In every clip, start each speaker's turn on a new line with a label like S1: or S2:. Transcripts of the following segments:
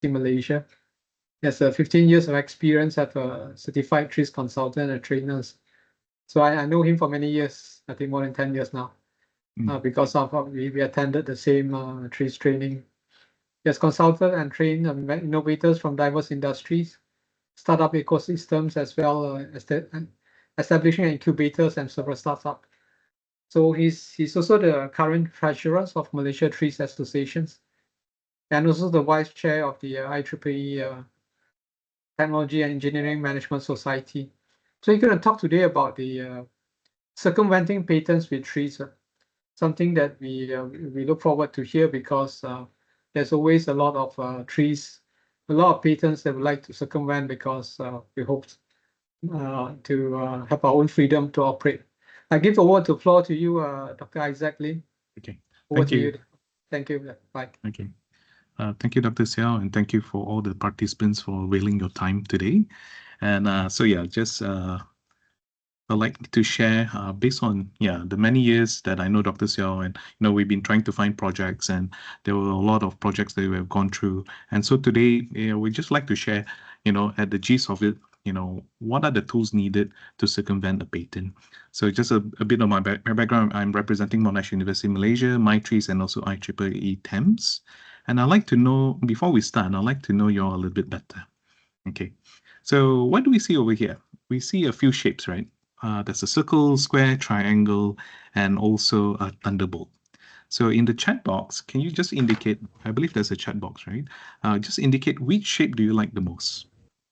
S1: in Malaysia. He has 15 years of experience as a certified TRIZ consultant and trainers. So I know him for many years, I think more than 10 years now, because of we attended the same TRIZ training. He has consulted and trained innovators from diverse industries, startup ecosystems, as well as establishing incubators and several startups. So he's also the current treasurer of Malaysia TRIZ Associations, and also the vice chair of the IEEE Technology and Engineering Management Society. So you're going to talk today about the circumventing patents with TRIZ, something that we look forward to hear, because there's always a lot of TRIZ, a lot of patents that we like to circumvent, because we hope to have our own freedom to operate. I give the word to floor to you, Dr. Isaac Lim.
S2: Okay.
S1: Over to you. Thank you. Bye.
S2: Okay. Thank you, Dr. Xiao, and thank you for all the participants for availing your time today. And so yeah, just I'd like to share based on the many years that I know Dr. Xiao, and we've been trying to find projects, and there were a lot of projects that we have gone through. And so today we just like to share, at the gist of it, what are the tools needed to circumvent a patent. So just a bit of my background. I'm representing Monash University Malaysia, MyTRIZ, and also IEEE TEMS. And I'd like to know, before we start, I'd like to know you all a little bit better. Okay, so what do we see over here? We see a few shapes, right? There's a circle, square, triangle, and also a thunderbolt. So in the chat box, can you just indicate, I believe there's a chat box, right? Just indicate which shape do you like the most?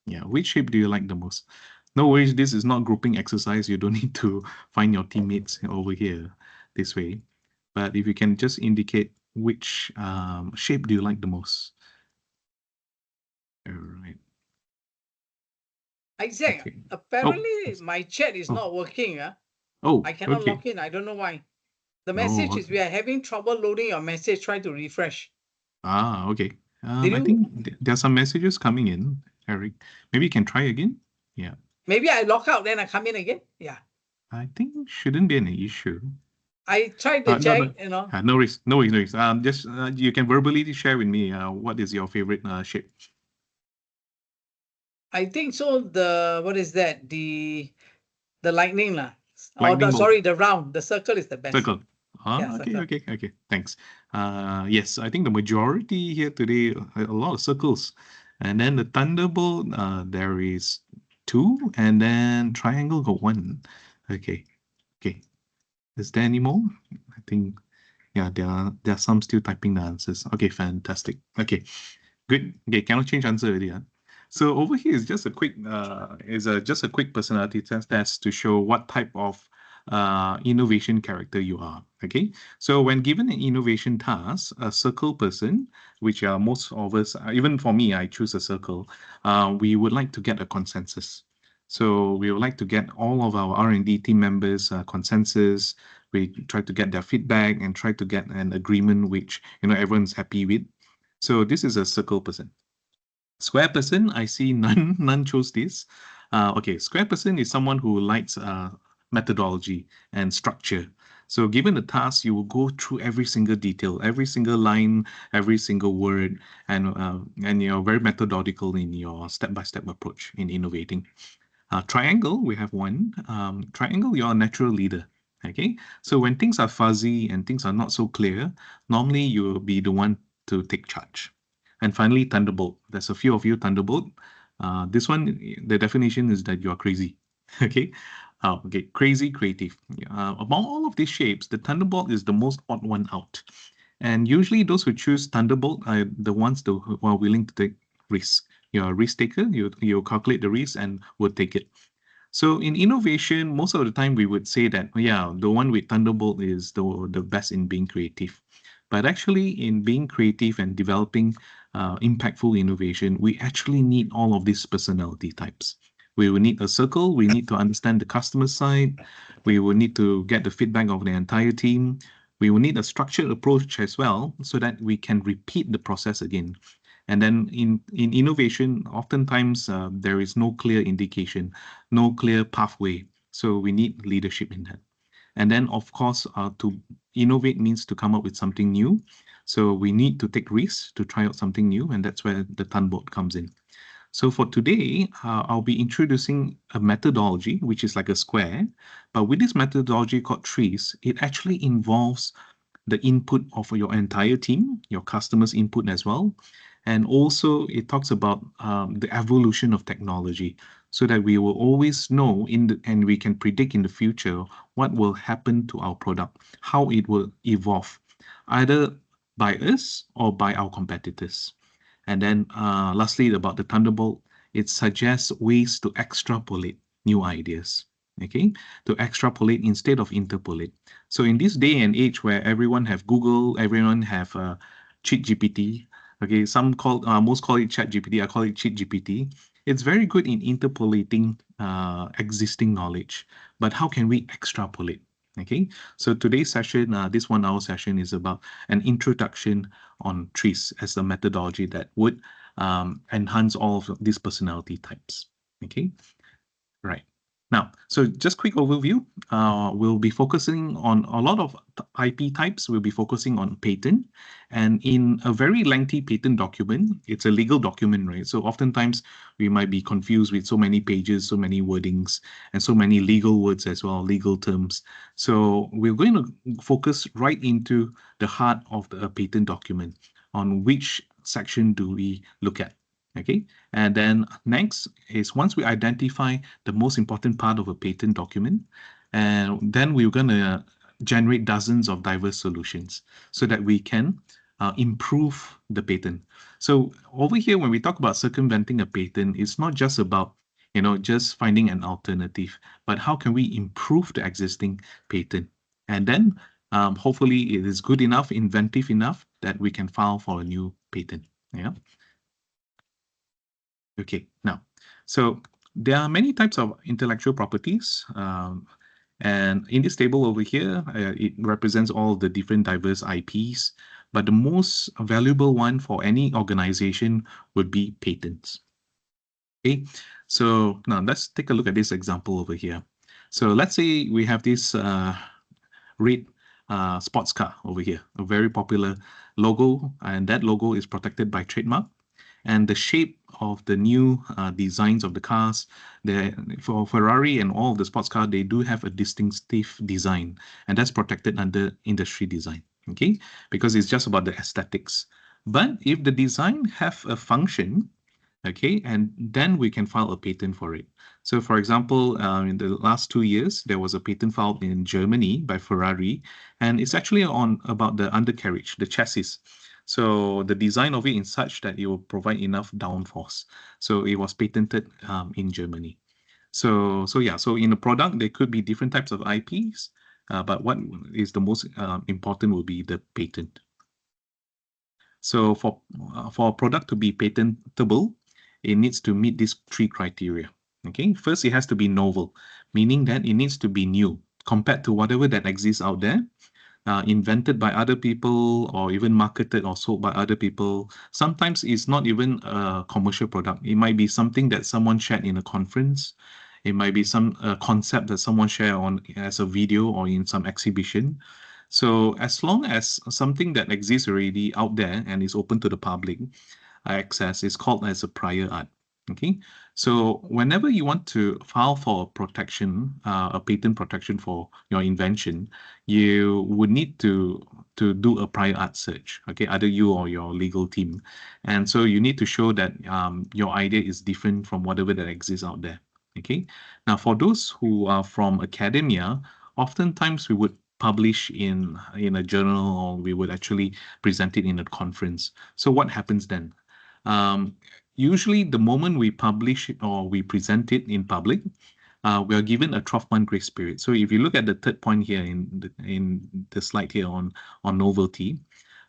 S2: Yeah, which shape do you like the most? No worries, this is not grouping exercise. You don't need to find your teammates over here this way. But if you can just indicate which shape do you like the most? All right.
S3: Isaac, okay. Apparently my chat is not working. I cannot log in. I don't know why. The message is we are having trouble loading your message. Try to refresh.
S2: Okay. I think there are some messages coming in, Eric. Maybe you can try again. Yeah.
S3: Maybe I log out, then I come in again. Yeah.
S2: I think shouldn't be an issue.
S3: I tried to check,
S2: No worries. Just you can verbally share with me what is your favorite shape.
S3: I think so. What is that? The lightning lah.
S2: Sorry,
S3: the round. The circle is the best.
S2: Circle. Okay. Thanks. Yes, I think the majority here today, a lot of circles. And then the thunderbolt, there is 2, and then triangle got 1. Okay. Is there any more? I think, yeah, there are some still typing the answers. Okay, fantastic. Okay, good. Okay, cannot change answer already. So over here is just a quick personality test to show what type of innovation character you are. Okay, so when given an innovation task, a circle person, which are most of us, even for me, I choose a circle. We would like to get a consensus. So we would like to get all of our R&D team members consensus. We try to get their feedback and try to get an agreement which everyone's happy with. So this is a circle person. Square person, I see none chose this. Okay, square person is someone who likes methodology and structure. So given a task, you will go through every single detail, every single line, every single word, and you're very methodical in your step-by-step approach in innovating. Triangle, we have 1. Triangle, you're a natural leader. Okay, so when things are fuzzy and things are not so clear, normally you will be the one to take charge. And finally, thunderbolt. There's a few of you thunderbolt. This one, the definition is that you are crazy. Okay, crazy creative. Among all of these shapes, the thunderbolt is the most odd one out. And usually those who choose thunderbolt are the ones who are willing to take risk. You're a risk taker. You calculate the risk and would take it. So in innovation, most of the time we would say that, the one with thunderbolt is the best in being creative. But actually, in being creative and developing impactful innovation, we actually need all of these personality types. We will need a circle. We need to understand the customer side. We will need to get the feedback of the entire team. We will need a structured approach as well, so that we can repeat the process again. And then in innovation, oftentimes there is no clear indication, no clear pathway. So we need leadership in that. And then, of course, to innovate means to come up with something new. So we need to take risks to try out something new, and that's where the Thunderbolt comes in. So for today, I'll be introducing a methodology, which is like a square, but with this methodology called TRIZ, it actually involves the input of your entire team, your customers' input as well. And also it talks about the evolution of technology so that we will always know and we can predict in the future what will happen to our product, how it will evolve, either by us or by our competitors. And then lastly, about the Thunderbolt, it suggests ways to extrapolate new ideas, okay? To extrapolate instead of interpolate. So in this day and age where everyone have Google, everyone have Cheat GPT, okay, most call it Chat GPT, I call it Cheat GPT. It's very good in interpolating existing knowledge, but how can we extrapolate? Okay, so today's session, this 1 hour session is about an introduction on TRIZ as a methodology that would enhance all of these personality types. Okay, right. Now, so just quick overview, we'll be focusing on a lot of IP types. We'll be focusing on patent, and in a very lengthy patent document, it's a legal document, right? So oftentimes we might be confused with so many pages, so many wordings, and so many legal words as well, legal terms. So we're going to focus right into the heart of the patent document on which section do we look at. Okay, and then next is once we identify the most important part of a patent document, and then we're going to generate dozens of diverse solutions so that we can improve the patent. So over here, when we talk about circumventing a patent, it's not just about just finding an alternative, but how can we improve the existing patent? And then hopefully it is good enough, inventive enough that we can file for a new patent. Yeah. Okay, now, so there are many types of intellectual properties. And in this table over here, it represents all the different diverse IPs, but the most valuable one for any organization would be patents. Okay, so now let's take a look at this example over here. So let's say we have this red sports car over here, a very popular logo, and that logo is protected by trademark. And the shape of the new designs of the cars, for Ferrari and all of the sports car, they do have a distinctive design, and that's protected under industry design, okay? Because it's just about the aesthetics. But if the design have a function, okay, and then we can file a patent for it. So for example, in the last 2 years, there was a patent filed in Germany by Ferrari, and it's actually on about the undercarriage, the chassis. So the design of it is such that it will provide enough downforce. So it was patented in Germany. So yeah, so in a product, there could be different types of IPs, but what is the most important will be the patent. So for a product to be patentable, it needs to meet these 3 criteria. Okay, first, it has to be novel, meaning that it needs to be new compared to whatever that exists out there. Invented by other people or even marketed or sold by other people. Sometimes it's not even a commercial product. It might be something that someone shared in a conference. It might be some concept that someone shared on as a video or in some exhibition. So as long as something that exists already out there and is open to the public access is called as a prior art. Okay, so whenever you want to file for protection, a patent protection for your invention, you would need to do a prior art search. Okay, either you or your legal team, and so you need to show that your idea is different from whatever that exists out there. Okay, now for those who are from academia, oftentimes we would publish in a journal, or we would actually present it in a conference. So what happens then? Usually the moment we publish it or we present it in public, we are given a 12-month grace period. So if you look at the third point here in the slide here on novelty,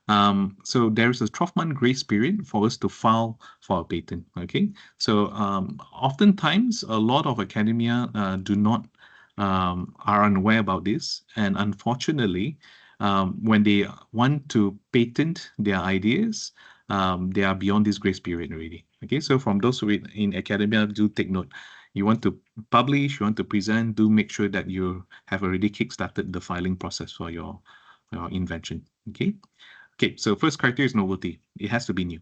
S2: so there is a 12-month grace period for us to file for a patent. Okay, so oftentimes a lot of academia are unaware about this, and unfortunately, when they want to patent their ideas, they are beyond this grace period already. Okay, so from those who in academia, do take note. You want to publish, you want to present, do make sure that you have already kickstarted the filing process for your invention. Okay. Okay, so first criteria is novelty. It has to be new.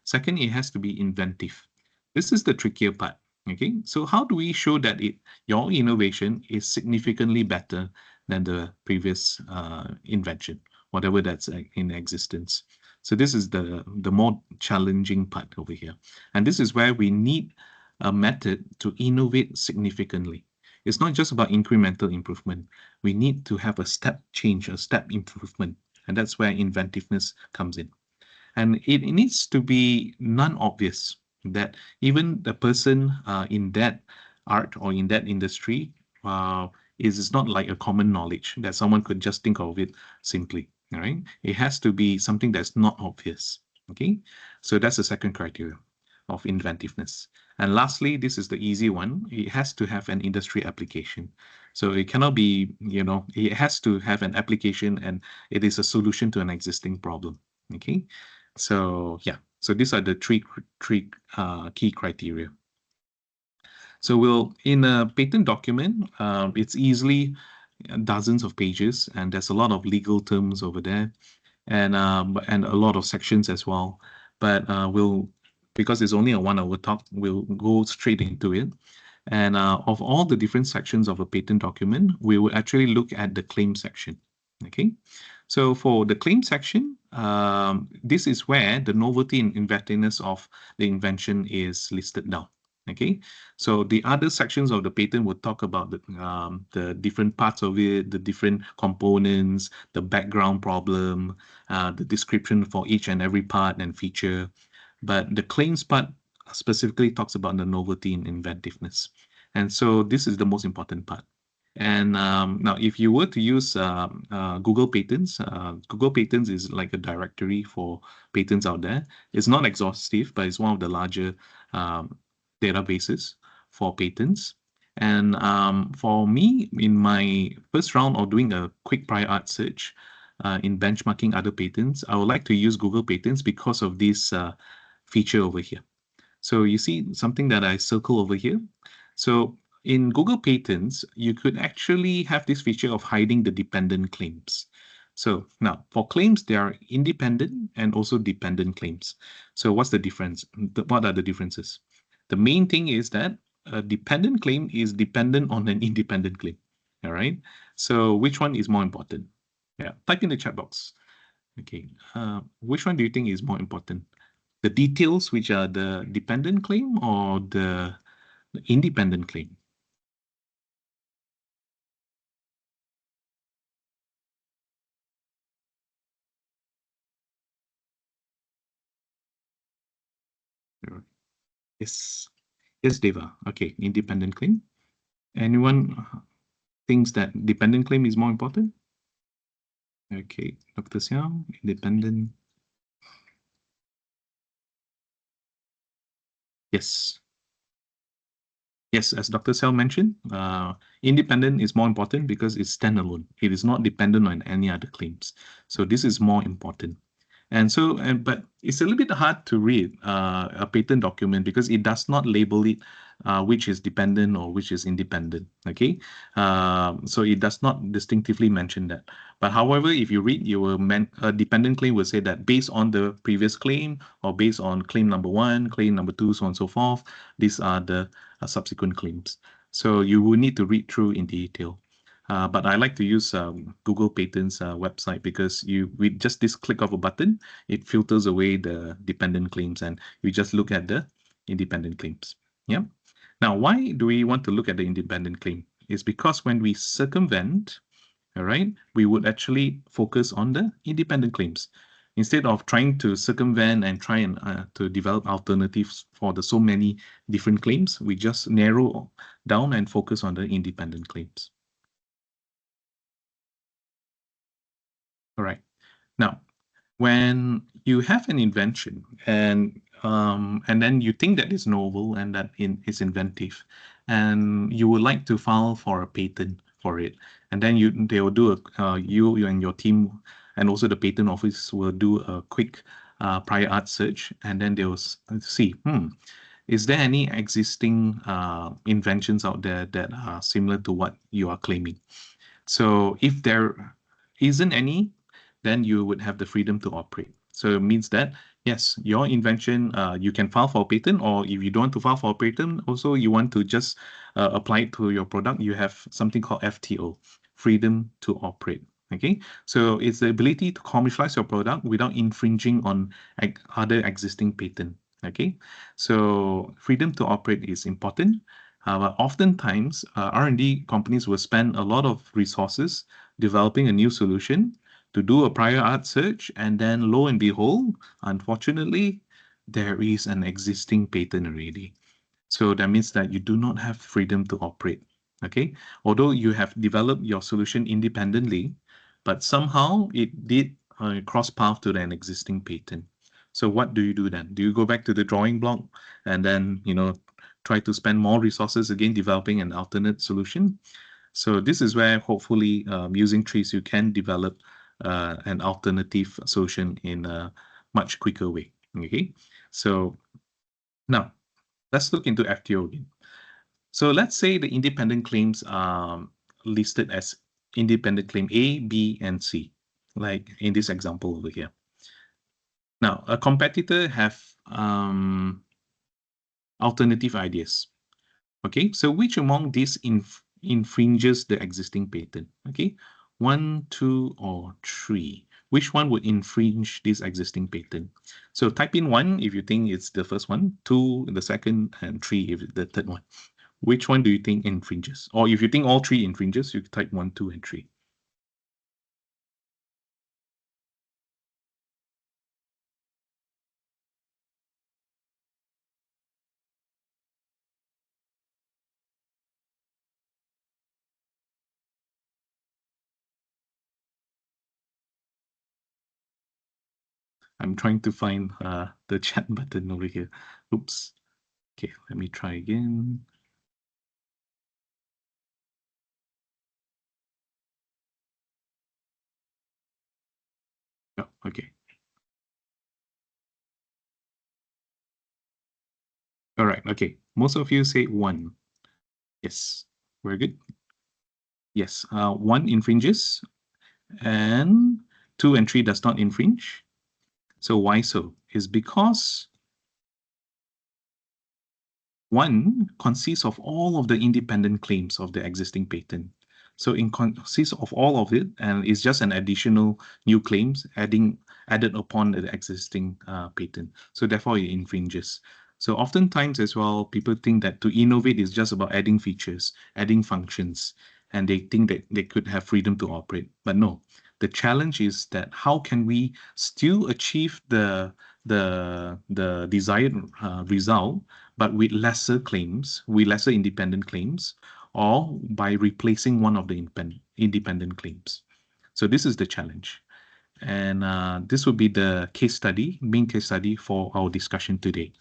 S2: Second, it has to be inventive. This is the trickier part. Okay, so how do we show that your innovation is significantly better than the previous invention, whatever that's in existence? So this is the more challenging part over here. And this is where we need a method to innovate significantly. It's not just about incremental improvement. We need to have a step change, a step improvement. And that's where inventiveness comes in. And it needs to be non-obvious that even the person in that art or in that industry is not like a common knowledge that someone could just think of it simply. All right, it has to be something that's not obvious. Okay, so that's the second criteria of inventiveness. And lastly, this is the easy one. It has to have an industry application. So it cannot be, it has to have an application and it is a solution to an existing problem. Okay, so yeah, so these are the three key criteria. So we'll, in a patent document, it's easily dozens of pages, and there's a lot of legal terms over there, and a lot of sections as well. But because it's only a 1 hour talk, we'll go straight into it. And of all the different sections of a patent document, we will actually look at the claim section. Okay, so for the claim section, this is where the novelty and inventiveness of the invention is listed down. Okay, so the other sections of the patent will talk about the different parts of it, the different components, the background problem, the description for each and every part and feature. But the claims part specifically talks about the novelty and inventiveness. And so this is the most important part. And now, if you were to use Google Patents, Google Patents is like a directory for patents out there. It's not exhaustive, but it's one of the larger databases for patents. And for me, in my first round of doing a quick prior art search in benchmarking other patents, I would like to use Google Patents because of this feature over here. So you see something that I circle over here. So in Google Patents, you could actually have this feature of hiding the dependent claims. So now for claims, there are independent and also dependent claims. So what's the difference? What are the differences? The main thing is that a dependent claim is dependent on an independent claim. All right. So which one is more important? Yeah, type in the chat box. Okay. Which one do you think is more important? The details, which are the dependent claim or the independent claim? Yes. Yes, Deva. Okay, independent claim. Anyone thinks that dependent claim is more important? Okay, Dr. Siam, independent. Yes. Yes, as Dr. Sel mentioned, independent is more important because it's standalone. It is not dependent on any other claims. So this is more important. And so, but it's a little bit hard to read a patent document because it does not label it which is dependent or which is independent. Okay, so it does not distinctively mention that. But however, if you read, you will a dependent claim will say that based on the previous claim or based on claim number 1, claim number 2, so on and so forth, these are the subsequent claims. So you will need to read through in detail. But I like to use Google Patents website because with just this click of a button, it filters away the dependent claims and you just look at the independent claims. Yeah. Now, why do we want to look at the independent claim? It's because when we circumvent, all right, we would actually focus on the independent claims. Instead of trying to circumvent and try and to develop alternatives for the so many different claims, we just narrow down and focus on the independent claims. All right. Now, when you have an invention and then you think that it's novel and that it's inventive, and you would like to file for a patent for it, and then they will do you and your team and also the patent office will do a quick prior art search, and then they will see, is there any existing inventions out there that are similar to what you are claiming? So if there isn't any, then you would have the freedom to operate. So it means that, yes, your invention, you can file for a patent, or if you don't want to file for a patent, also you want to just apply it to your product, you have something called FTO, freedom to operate. Okay, so it's the ability to commercialize your product without infringing on other existing patent. Okay, so freedom to operate is important. But oftentimes, R&D companies will spend a lot of resources developing a new solution to do a prior art search, and then lo and behold, unfortunately, there is an existing patent already. So that means that you do not have freedom to operate. Okay, although you have developed your solution independently, but somehow it did cross path to an existing patent. So what do you do then? Do you go back to the drawing block and then, try to spend more resources again developing an alternate solution? So this is where hopefully using TRIZ, you can develop an alternative solution in a much quicker way. Okay, so now let's look into FTO again. So let's say the independent claims are listed as independent claim A, B, and C, like in this example over here. Now, a competitor have alternative ideas. Okay, so which among these infringes the existing patent? Okay, 1, 2, or 3. Which one would infringe this existing patent? So type in 1 if you think it's the first one, 2 the second, and 3 if it's the third one. Which one do you think infringes? Or if you think all 3 infringes, you type 1, 2, and 3. I'm trying to find the chat button over here. Oops. Okay, let me try again. Oh, okay. All right, okay. Most of you say 1. Yes, very good. Yes, 1 infringes and 2 and 3 does not infringe. So why so? Is because 1 consists of all of the independent claims of the existing patent. So it consists of all of it, and it's just an additional new claims added upon the existing patent. So therefore it infringes. So oftentimes as well, people think that to innovate is just about adding features, adding functions, and they think that they could have freedom to operate. But no, the challenge is that how can we still achieve the desired result, but with lesser claims, with lesser independent claims, or by replacing one of the independent claims. So this is the challenge. And this will be the main case study for our discussion today.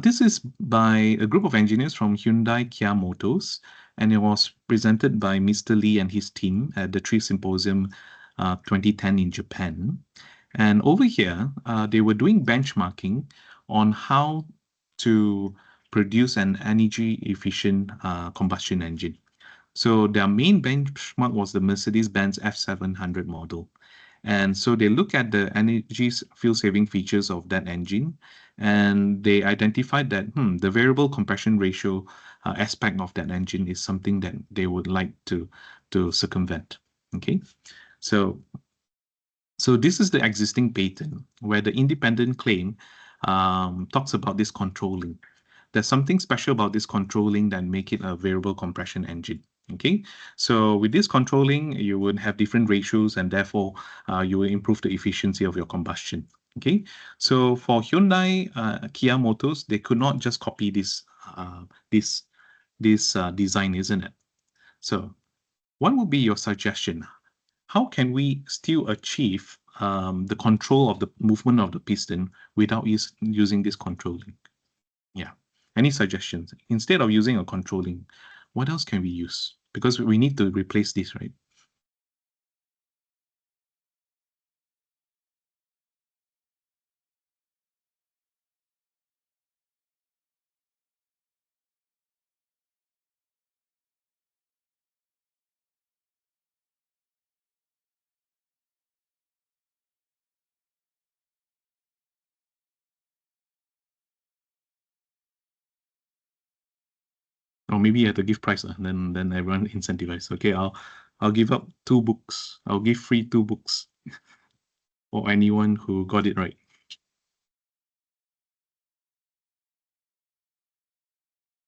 S2: This is by a group of engineers from Hyundai Kia Motors, and it was presented by Mr. Lee and his team at the TRIZ Symposium 2010 in Japan. And over here, they were doing benchmarking on how to produce an energy-efficient combustion engine. So their main benchmark was the Mercedes-Benz F700 model. And so they look at the energy fuel-saving features of that engine, and they identified that the variable compression ratio aspect of that engine is something that they would like to circumvent. Okay, so this is the existing patent where the independent claim talks about this controlling. There's something special about this controlling that make it a variable compression engine. Okay, so with this controlling, you would have different ratios, and therefore you will improve the efficiency of your combustion. Okay, so for Hyundai, Kia Motors, they could not just copy this design, isn't it? So what would be your suggestion? How can we still achieve the control of the movement of the piston without using this controlling? Yeah. Any suggestions? Instead of using a controlling, what else can we use? Because we need to replace this, right? Or maybe you have to give price, then everyone incentivized. Okay, I'll give up 2 books. I'll give free 2 books for anyone who got it right.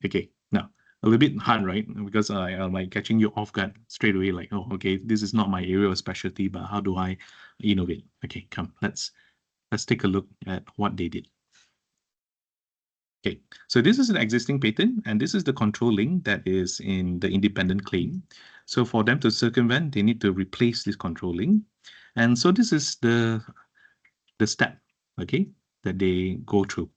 S2: Okay, now a little bit hard, right? Because I'm like catching you off guard straight away, like, oh, okay, this is not my area of specialty, but how do I innovate? Okay, come, let's take a look at what they did. Okay, so this is an existing patent, and this is the control link that is in the independent claim. So for them to circumvent, they need to replace this control link. And so this is the step, okay, that they go through.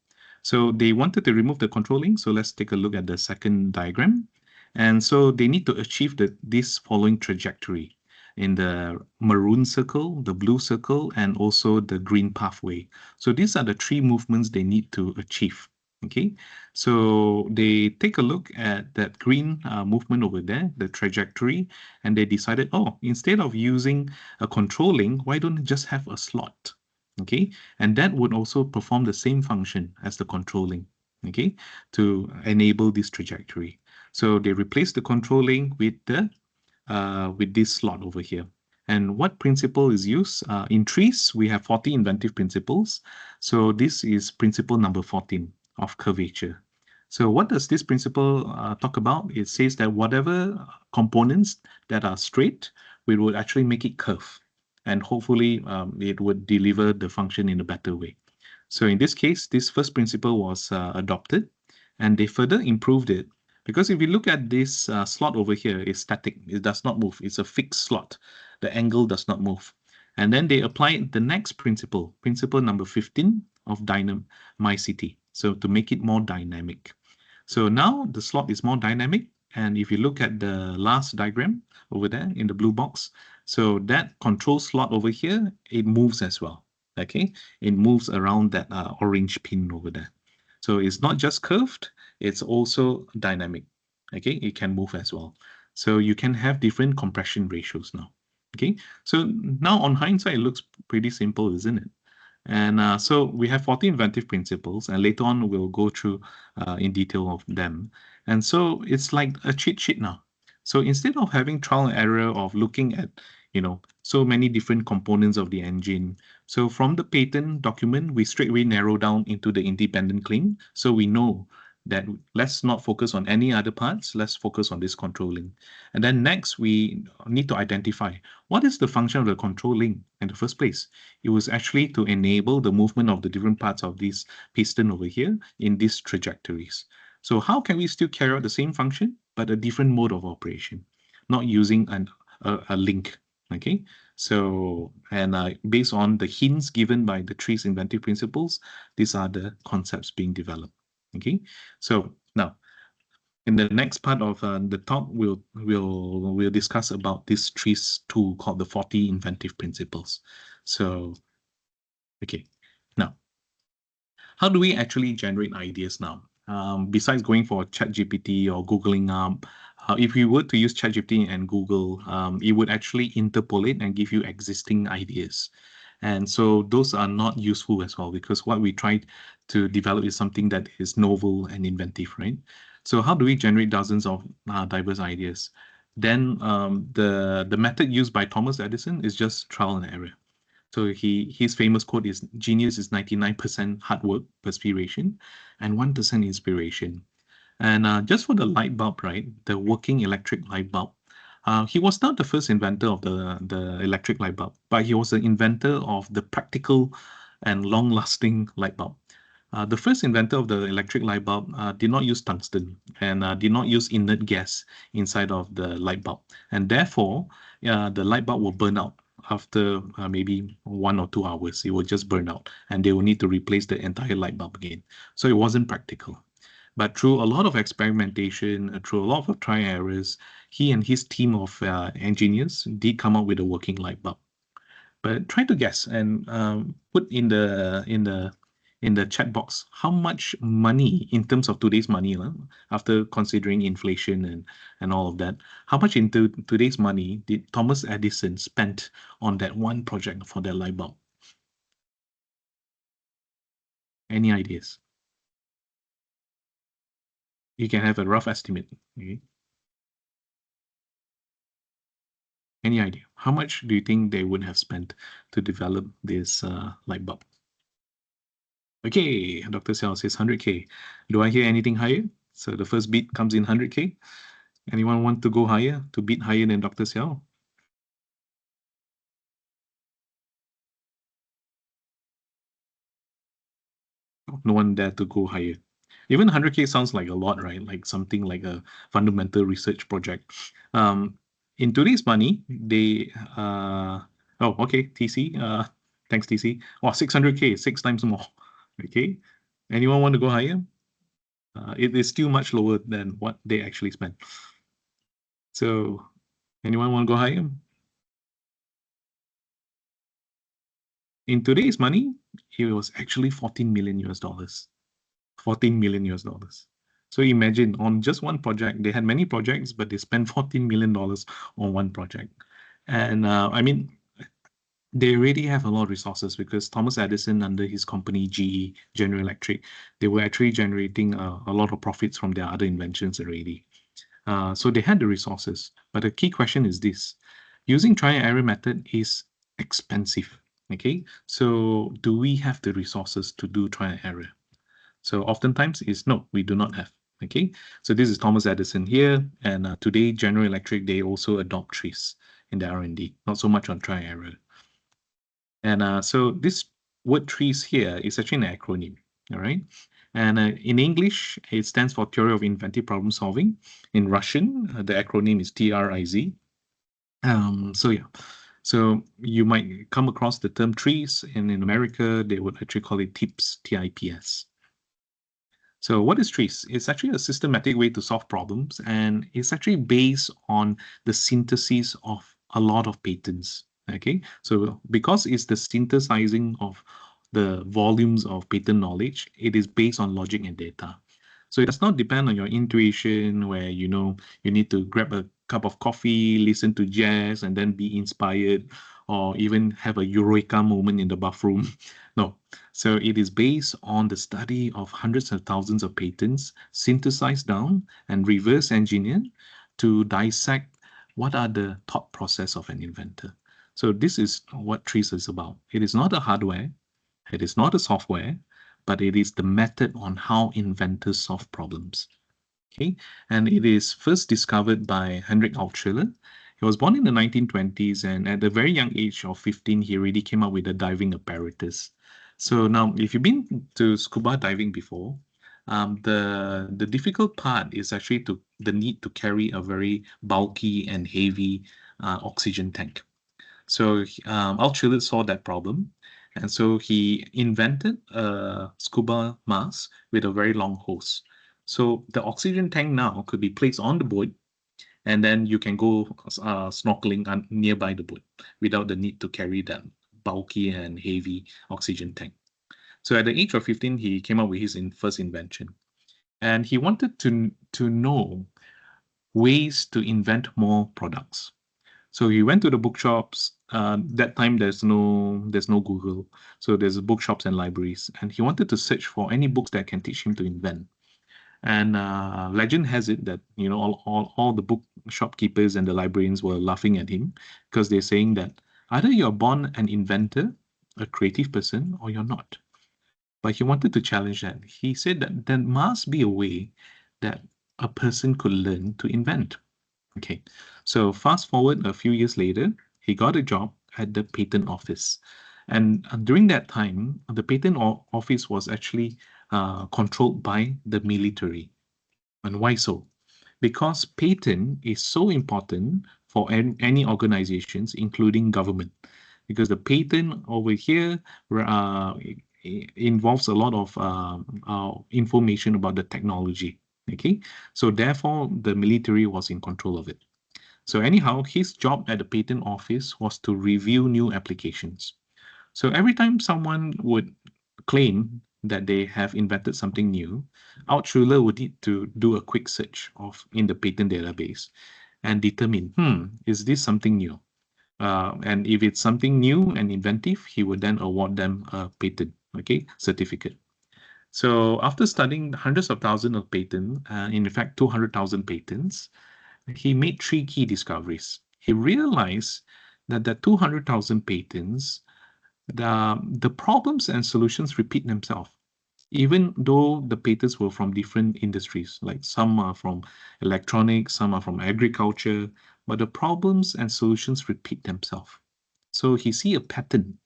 S2: So they wanted to remove the control link. So let's take a look at the second diagram. And so they need to achieve this following trajectory in the maroon circle, the blue circle, and also the green pathway. So these are the 3 movements they need to achieve. Okay, so they take a look at that green movement over there, the trajectory, and they decided, oh, instead of using a control link, why don't you just have a slot? Okay, and that would also perform the same function as the control link, okay, to enable this trajectory. So they replace the control link with this slot over here. And what principle is used? In TRIZ, we have 40 inventive principles. So this is principle number 14 of curvature. So what does this principle talk about? It says that whatever components that are straight, we would actually make it curve. And hopefully it would deliver the function in a better way. So in this case, this first principle was adopted, and they further improved it. Because if you look at this slot over here, it's static. It does not move. It's a fixed slot. The angle does not move. And then they applied the next principle, principle number 15 of dynamicity. So to make it more dynamic. So now the slot is more dynamic. And if you look at the last diagram over there in the blue box, so that control slot over here, it moves as well. Okay, it moves around that orange pin over there. So it's not just curved, it's also dynamic. Okay, it can move as well. So you can have different compression ratios now. Okay, so now on hindsight, it looks pretty simple, isn't it? And so we have 40 inventive principles, and later on we'll go through in detail of them. And so it's like a cheat sheet now. So instead of having trial and error of looking at, so many different components of the engine, so from the patent document, we straightaway narrow down into the independent claim. So we know that let's not focus on any other parts, let's focus on this control link. And then next, we need to identify what is the function of the control link in the first place. It was actually to enable the movement of the different parts of this piston over here in these trajectories. So how can we still carry out the same function, but a different mode of operation, not using a link, okay? So, and based on the hints given by the TRIZ inventive principles, these are the concepts being developed. Okay, so now in the next part of the talk, we'll discuss about this TRIZ tool called the 40 inventive principles. So, okay, now how do we actually generate ideas now? Besides going for ChatGPT or Googling up, if we were to use ChatGPT and Google, it would actually interpolate and give you existing ideas. And so those are not useful as well, because what we try to develop is something that is novel and inventive, right? So how do we generate dozens of diverse ideas? Then the method used by Thomas Edison is just trial and error. So his famous quote is, genius is 99% hard work, perspiration, and 1% inspiration. And just for the light bulb, right, the working electric light bulb, he was not the first inventor of the electric light bulb, but he was the inventor of the practical and long-lasting light bulb. The first inventor of the electric light bulb did not use tungsten and did not use inert gas inside of the light bulb. And therefore, the light bulb will burn out after maybe 1 or 2 hours. It will just burn out and they will need to replace the entire light bulb again. So it wasn't practical. But through a lot of experimentation, through a lot of trial and errors, he and his team of engineers did come up with a working light bulb. But try to guess and put in the chat box how much money, in terms of today's money, after considering inflation and all of that, how much into today's money did Thomas Edison spend on that one project for that light bulb? Any ideas? You can have a rough estimate. Okay. Any idea? How much do you think they would have spent to develop this light bulb? Okay, Dr. Xiao says 100K. Do I hear anything higher? So the first bid comes in 100K. Anyone want to go higher, to bid higher than Dr. Xiao? No one dare to go higher. Even 100K sounds like a lot, right? Like something like a fundamental research project. In today's money, they oh, okay, TC, thanks TC. Oh, 600K, 6 times more. Okay, anyone want to go higher? It is still much lower than what they actually spent. So, anyone want to go higher? In today's money, it was actually 14 million US dollars. 14 million US dollars. So imagine on just one project, they had many projects, but they spent $14 million on one project. And I mean, they already have a lot of resources because Thomas Edison, under his company GE, General Electric, they were actually generating a lot of profits from their other inventions already. So they had the resources. But the key question is this: using trial and error method is expensive. Okay, so do we have the resources to do trial and error? So oftentimes is no, we do not have. Okay, so this is Thomas Edison here, and today General Electric, they also adopt TRIZ in their R&D, not so much on trial and error. And so this word TRIZ here is actually an acronym. All right. And in English, it stands for Theory of Inventive Problem Solving. In Russian, the acronym is TRIZ. So yeah, so you might come across the term TRIZ, and in America, they would actually call it TIPS, TIPS. So what is TRIZ? It's actually a systematic way to solve problems, and it's actually based on the synthesis of a lot of patents. Okay, so because it's the synthesizing of the volumes of patent knowledge, it is based on logic and data. So it does not depend on your intuition, where you need to grab a cup of coffee, listen to jazz, and then be inspired, or even have a eureka moment in the bathroom. No. So it is based on the study of hundreds of thousands of patents, synthesized down and reverse engineered to dissect what are the thought process of an inventor. So this is what TRIZ is about. It is not a hardware, it is not a software, but it is the method on how inventors solve problems. Okay, and it is first discovered by Hendrik Altschuler. He was born in the 1920s, and at a very young age of 15, he already came up with a diving apparatus. So now, if you've been to scuba diving before, the difficult part is actually the need to carry a very bulky and heavy oxygen tank. So Altschuler saw that problem, and so he invented a scuba mask with a very long hose. So the oxygen tank now could be placed on the boat, and then you can go snorkeling nearby the boat without the need to carry that bulky and heavy oxygen tank. So at the age of 15, he came up with his first invention. And he wanted to know ways to invent more products. So he went to the bookshops. That time there's no Google, so there's bookshops and libraries, and he wanted to search for any books that can teach him to invent. And legend has it that all the book shopkeepers and the librarians were laughing at him because they're saying that either you're born an inventor, a creative person, or you're not. But he wanted to challenge that. He said that there must be a way that a person could learn to invent. Okay, so fast forward a few years later, he got a job at the patent office. And during that time, the patent office was actually controlled by the military. And why so? Because patent is so important for any organizations, including government. Because the patent over here involves a lot of information about the technology. Okay, so therefore the military was in control of it. So anyhow, his job at the patent office was to review new applications. So every time someone would claim that they have invented something new, Altschuler would need to do a quick search in the patent database and determine, is this something new? And if it's something new and inventive, he would then award them a patent, certificate. So after studying hundreds of thousands of patents, in fact 200,000 patents, he made three key discoveries. He realized that the 200,000 patents, the problems and solutions repeat themselves, even though the patents were from different industries, like some are from electronics, some are from agriculture, but the problems and solutions repeat themselves. So he see a pattern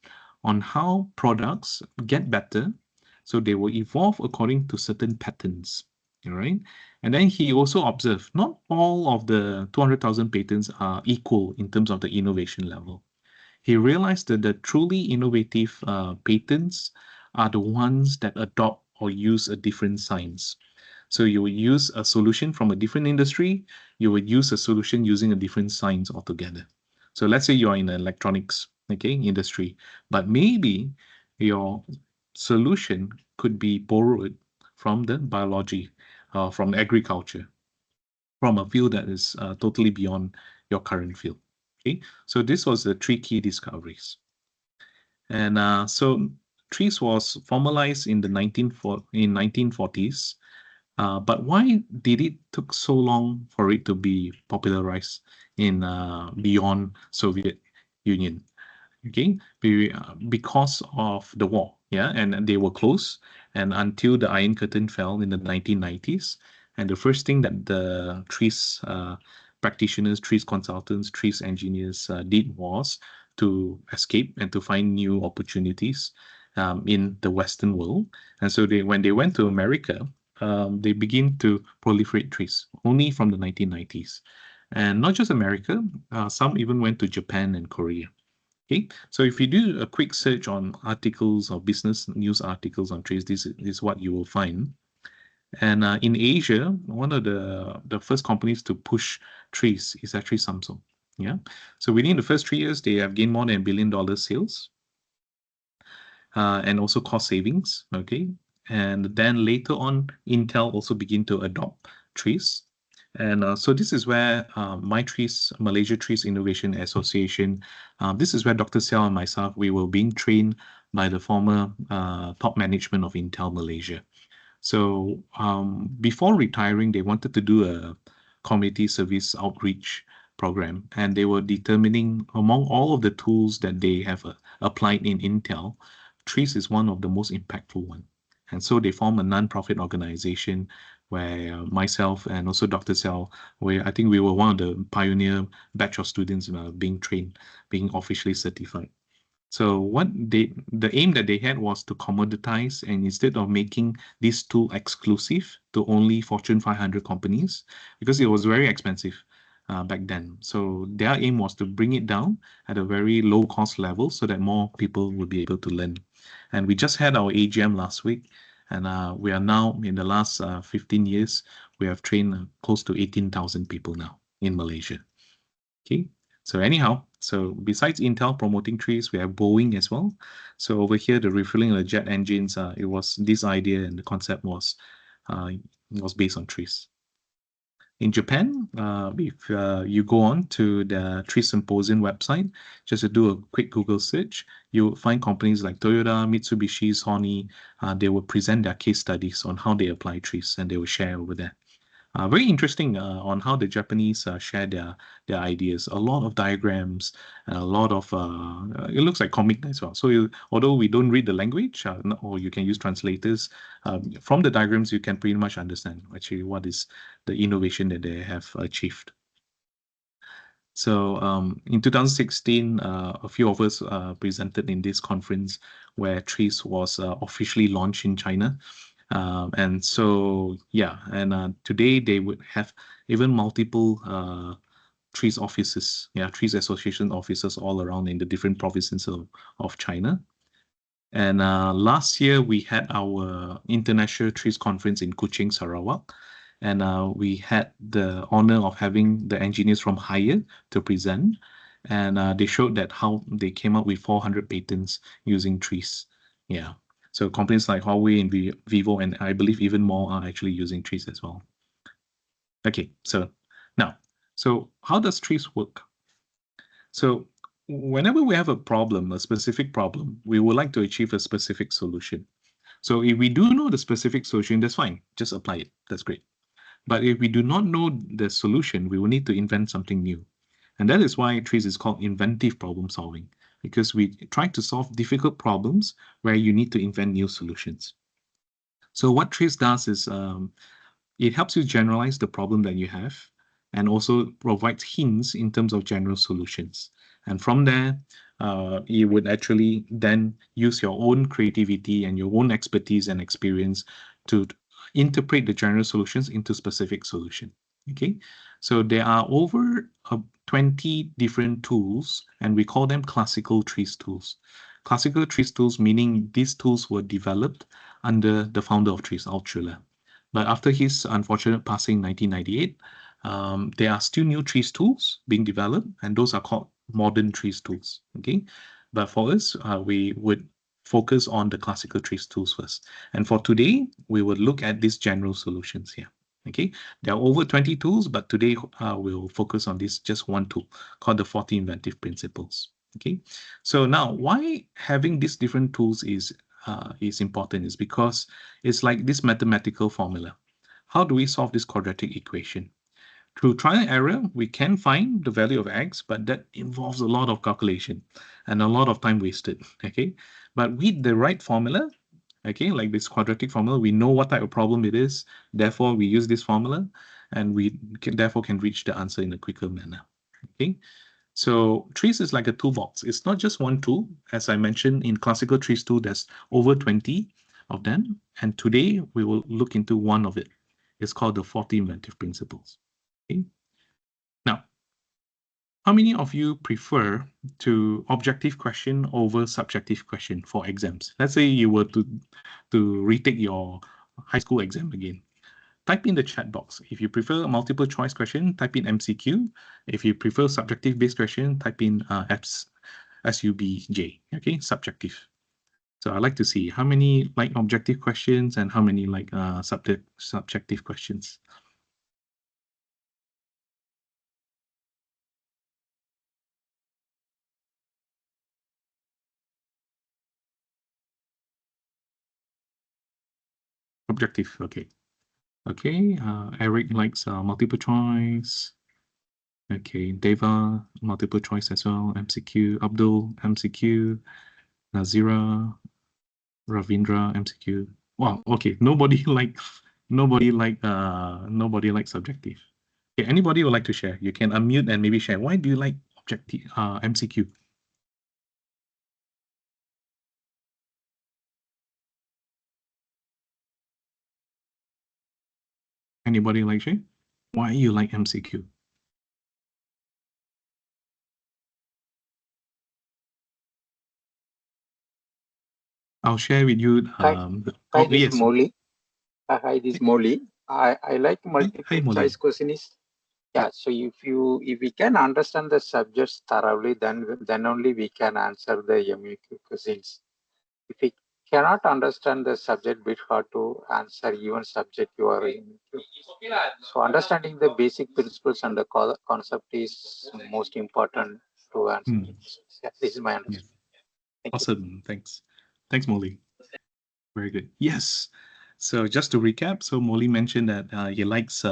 S2: on how products get better, so they will evolve according to certain patterns. All right. And then he also observed not all of the 200,000 patents are equal in terms of the innovation level. He realized that the truly innovative patents are the ones that adopt or use a different science. So you would use a solution from a different industry, you would use a solution using a different science altogether. So let's say you're in the electronics, industry, but maybe your solution could be borrowed from the biology, from agriculture, from a field that is totally beyond your current field. Okay, so this was the three key discoveries. And so TRIZ was formalized in the 1940s. But why did it took so long for it to be popularized in beyond Soviet Union? Okay, because of the war, yeah, and they were close, and until the Iron Curtain fell in the 1990s, and the first thing that the TRIZ practitioners, TRIZ consultants, TRIZ engineers did was to escape and to find new opportunities in the Western world. And so when they went to America, they begin to proliferate TRIZ only from the 1990s. And not just America, some even went to Japan and Korea. Okay, so if you do a quick search on articles or business news articles on TRIZ, this is what you will find. And in Asia, one of the first companies to push TRIZ is actually Samsung. Yeah, so within the first 3 years, they have gained more than $1 billion sales, and also cost savings. Okay, and then later on, Intel also begin to adopt TRIZ. And so this is where my TRIZ, Malaysia TRIZ Innovation Association, this is where Dr. Siao and myself, we were being trained by the former top management of Intel Malaysia. So before retiring, they wanted to do a community service outreach program, and they were determining among all of the tools that they have applied in Intel, TRIZ is one of the most impactful one. And so they formed a non-profit organization where myself and also Dr. Siao, where I think we were one of the pioneer batch of students being trained, being officially certified. So the aim that they had was to commoditize, and instead of making this tool exclusive to only Fortune 500 companies, because it was very expensive back then. So their aim was to bring it down at a very low cost level so that more people would be able to learn. And we just had our AGM last week, and we are now in the last 15 years, we have trained close to 18,000 people now in Malaysia. Okay. So anyhow, so besides Intel promoting TRIZ, we have Boeing as well. So over here, the refueling of the jet engines, it was this idea, and the concept was based on TRIZ. In Japan, if you go on to the TRIZ Symposium website, just to do a quick Google search, you'll find companies like Toyota, Mitsubishi, Sony. They will present their case studies on how they apply TRIZ, and they will share over there. Very interesting on how the Japanese share their ideas. A lot of diagrams, and a lot of it looks like comic as well. So although we don't read the language, or you can use translators, from the diagrams you can pretty much understand actually what is the innovation that they have achieved. So in 2016, a few of us presented in this conference where TRIZ was officially launched in China. And so, yeah, and today they would have even multiple TRIZ offices, TRIZ association offices all around in the different provinces of China. And last year we had our international TRIZ conference in Kuching, Sarawak. And we had the honor of having the engineers from Haier to present. And they showed that how they came up with 400 patents using TRIZ. Yeah. So companies like Huawei and Vivo, and I believe even more, are actually using TRIZ as well. Okay, so now, so how does TRIZ work? So whenever we have a problem, a specific problem, we would like to achieve a specific solution. So if we do know the specific solution, that's fine. Just apply it. That's great. But if we do not know the solution, we will need to invent something new. And that is why TRIZ is called inventive problem solving, because we try to solve difficult problems where you need to invent new solutions. So what TRIZ does is it helps you generalize the problem that you have and also provides hints in terms of general solutions. And from there, you would actually then use your own creativity and your own expertise and experience to interpret the general solutions into specific solution. Okay, so there are over 20 different tools, and we call them classical TRIZ tools. Classical TRIZ tools meaning these tools were developed under the founder of TRIZ, Altshuler. But after his unfortunate passing in 1998, there are still new TRIZ tools being developed, and those are called modern TRIZ tools. Okay, but for us, we would focus on the classical TRIZ tools first. And for today, we will look at these general solutions here. Okay, there are over 20 tools, but today we'll focus on this just one tool called the 40 inventive principles. Okay, so now why having these different tools is important is because it's like this mathematical formula. How do we solve this quadratic equation? Through trial and error, we can find the value of x, but that involves a lot of calculation and a lot of time wasted. Okay, but with the right formula, okay, like this quadratic formula, we know what type of problem it is. Therefore, we use this formula, and we therefore can reach the answer in a quicker manner. Okay. So TRIZ is like a toolbox. It's not just one tool. As I mentioned, in classical TRIZ tool, there's over 20 of them. And today we will look into one of it. It's called the 40 inventive principles. Okay. Now, how many of you prefer to objective question over subjective question for exams? Let's say you were to retake your high school exam again. Type in the chat box. If you prefer a multiple choice question, type in MCQ. If you prefer subjective based question, type in SUBJ. Okay, subjective. So I'd like to see how many like objective questions and how many like subjective questions. Objective, okay. Okay, Eric likes multiple choice. Okay, Deva, multiple choice as well. MCQ, Abdul, MCQ, Nazira, Ravindra, MCQ. Wow, okay, nobody likes subjective. Okay, anybody would like to share? You can unmute and maybe share. Why do you like objective MCQ? Anybody like share? Why you like MCQ? I'll share with you.
S4: Hi, this is Molly. Hi, this is Molly. I like multiple choice question is, yeah. So if we can understand the subjects thoroughly, then only we can answer the MUQ questions. If we cannot understand the subject, bit hard to answer even subject you are in. So understanding the basic principles and the concept is most important to answer. Yeah, this is my understanding.
S2: Yeah. Awesome. Thanks. Thanks, Molly. Very good. Yes. So just to recap, so Molly mentioned that he likes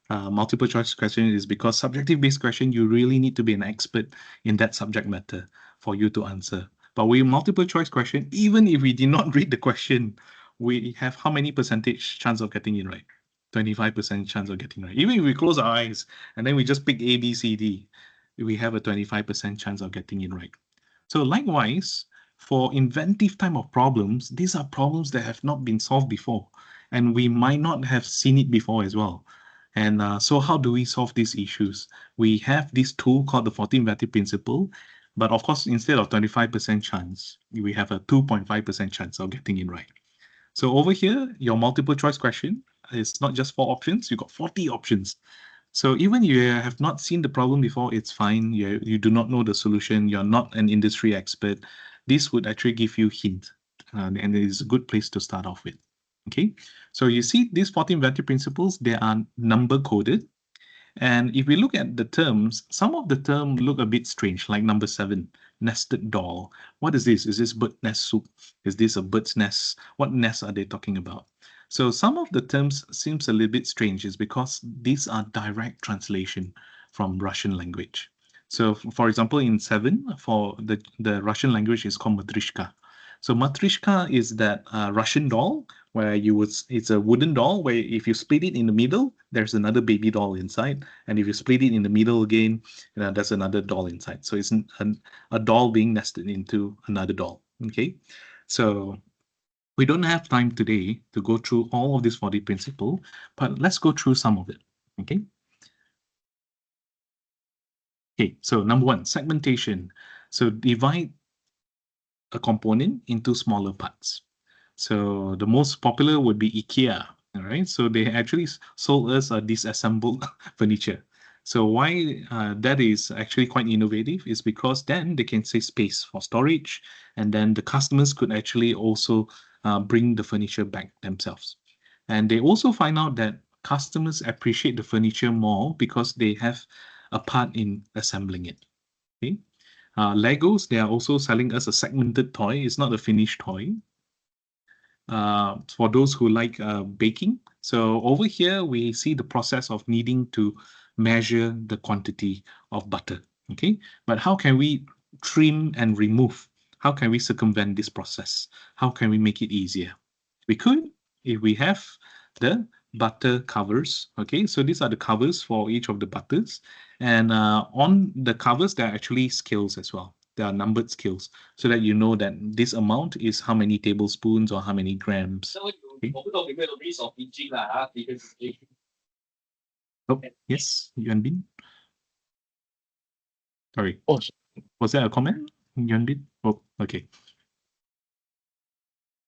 S2: multiple choice question is because subjective based question, you really need to be an expert in that subject matter for you to answer. But with multiple choice question, even if we did not read the question, we have how many percentage chance of getting it right? 25% chance of getting right. Even if we close our eyes and then we just pick A, B, C, D, we have a 25% chance of getting it right. So likewise, for inventive type of problems, these are problems that have not been solved before, and we might not have seen it before as well. And so how do we solve these issues? We have this tool called the 40 inventive principle, but of course, instead of 25% chance, we have a 2.5% chance of getting it right. So over here, your multiple choice question is not just 4 options, you got 40 options. So even you have not seen the problem before, it's fine. You do not know the solution. You're not an industry expert. This would actually give you hint, and it is a good place to start off with. Okay, so you see these 40 inventive principles, they are number coded, And if we look at the terms, some of the terms look a bit strange, like number 7, nested doll. What is this? Is this bird nest soup? Is this a bird's nest? What nest are they talking about? So some of the terms seems a little bit strange is because these are direct translation from Russian language. So for example, in 7, for the Russian language is called matrishka. So matrishka is that Russian doll where it's a wooden doll where if you split it in the middle, there's another baby doll inside. And if you split it in the middle again, there's another doll inside. So it's a doll being nested into another doll. Okay. So we don't have time today to go through all of this 40 principle, but let's go through some of it. Okay. Okay, so number 1, segmentation. So divide a component into smaller parts. So the most popular would be IKEA, all right? So they actually sold us a disassembled furniture. So why that is actually quite innovative is because then they can save space for storage, and then the customers could actually also bring the furniture back themselves. And they also find out that customers appreciate the furniture more because they have a part in assembling it. Okay. Legos, they are also selling us a segmented toy. It's not a finished toy. For those who like baking. So over here, we see the process of needing to measure the quantity of butter. Okay, but how can we trim and remove? How can we circumvent this process? How can we make it easier? We could, if we have the butter covers. Okay, so these are the covers for each of the butters. And on the covers, there are actually scales as well. There are numbered scales so that you know that this amount is how many tablespoons or how many grams. Okay. Oh, yes, Yuan Bin. Sorry. Oh, was that a comment, Yuan Bin? Oh, okay.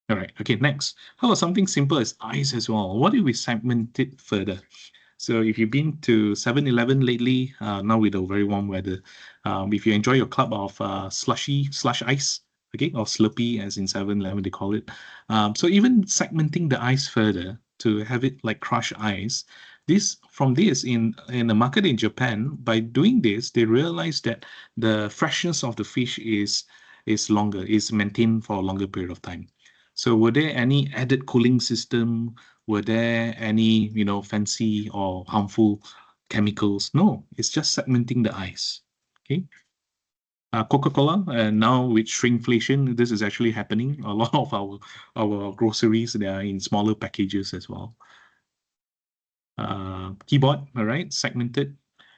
S2: All right. Okay, next. How about something simple as ice as well? What if we segment it further? So if you've been to 7-Eleven lately, now with the very warm weather, if you enjoy your club of slush ice, okay, or Slurpee as in 7-Eleven they call it. So even segmenting the ice further to have it like crushed ice, in the market in Japan, by doing this, they realize that the freshness of the fish is maintained for a longer period of time. So were there any added cooling system? Were there any, fancy or harmful chemicals? No, it's just segmenting the ice. Okay. Coca-Cola, and now with shrinkflation, this is actually happening. A lot of our groceries, they are in smaller packages as well. Keyboard, all right, segmented.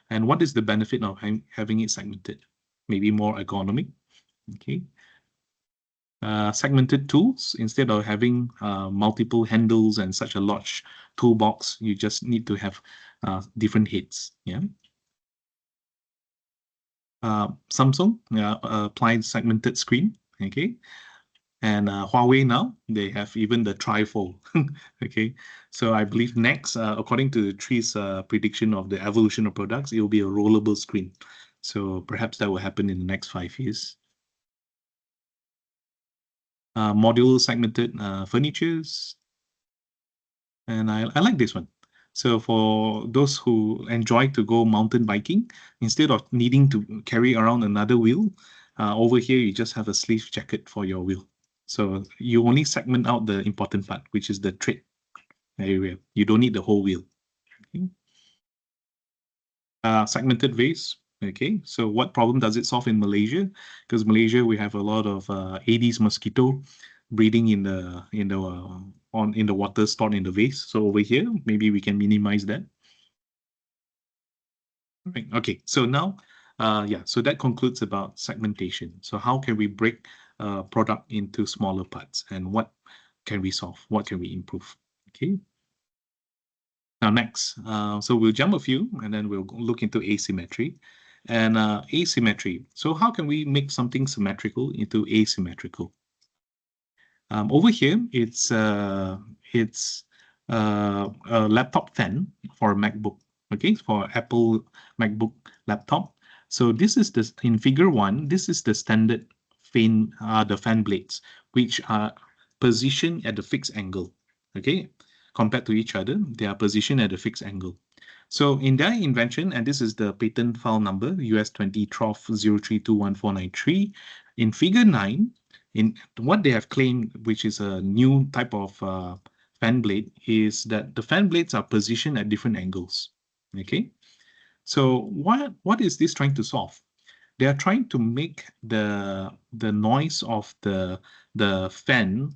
S2: And what is the benefit of having it segmented? Maybe more ergonomic. Okay. Segmented tools, instead of having multiple handles and such a large toolbox, you just need to have different heads. Yeah. Samsung applied segmented screen. Okay. And Huawei now, they have even the trifold. Okay. So I believe next, according to the TRIZ prediction of the evolution of products, it will be a rollable screen. So perhaps that will happen in the next 5 years. Modular segmented furnitures. And I like this one. So for those who enjoy to go mountain biking, instead of needing to carry around another wheel, over here you just have a sleeve jacket for your wheel. So you only segment out the important part, which is the tread area. You don't need the whole wheel. Okay. Segmented vase. Okay, so what problem does it solve in Malaysia? Because Malaysia, we have a lot of Aedes mosquito breeding in the water stored in the vase. So over here, maybe we can minimize that. Right. Okay, so now, so that concludes about segmentation. So how can we break a product into smaller parts, and what can we solve? What can we improve? Okay. Now next, so we'll jump a few and then we'll look into asymmetry. And asymmetry. So how can we make something symmetrical into asymmetrical? Over here, it's a laptop fan for a MacBook. Okay, for Apple MacBook laptop. So this is in figure 1. This is the standard fan, the fan blades, which are positioned at a fixed angle. Okay, compared to each other, they are positioned at a fixed angle. So in their invention, and this is the patent file number, US 20 TROF 0321493, in figure 9, in what they have claimed, which is a new type of fan blade, is that the fan blades are positioned at different angles. Okay, so what is this trying to solve? They are trying to make the noise of the fan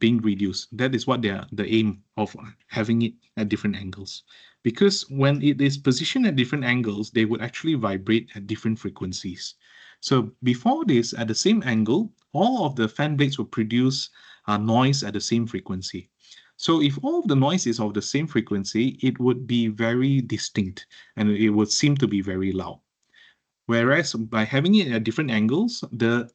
S2: being reduced. That is what the aim of having it at different angles. Because when it is positioned at different angles, they would actually vibrate at different frequencies. So before this, at the same angle, all of the fan blades will produce noise at the same frequency. So if all of the noise is of the same frequency, it would be very distinct and it would seem to be very loud. Whereas by having it at different angles, the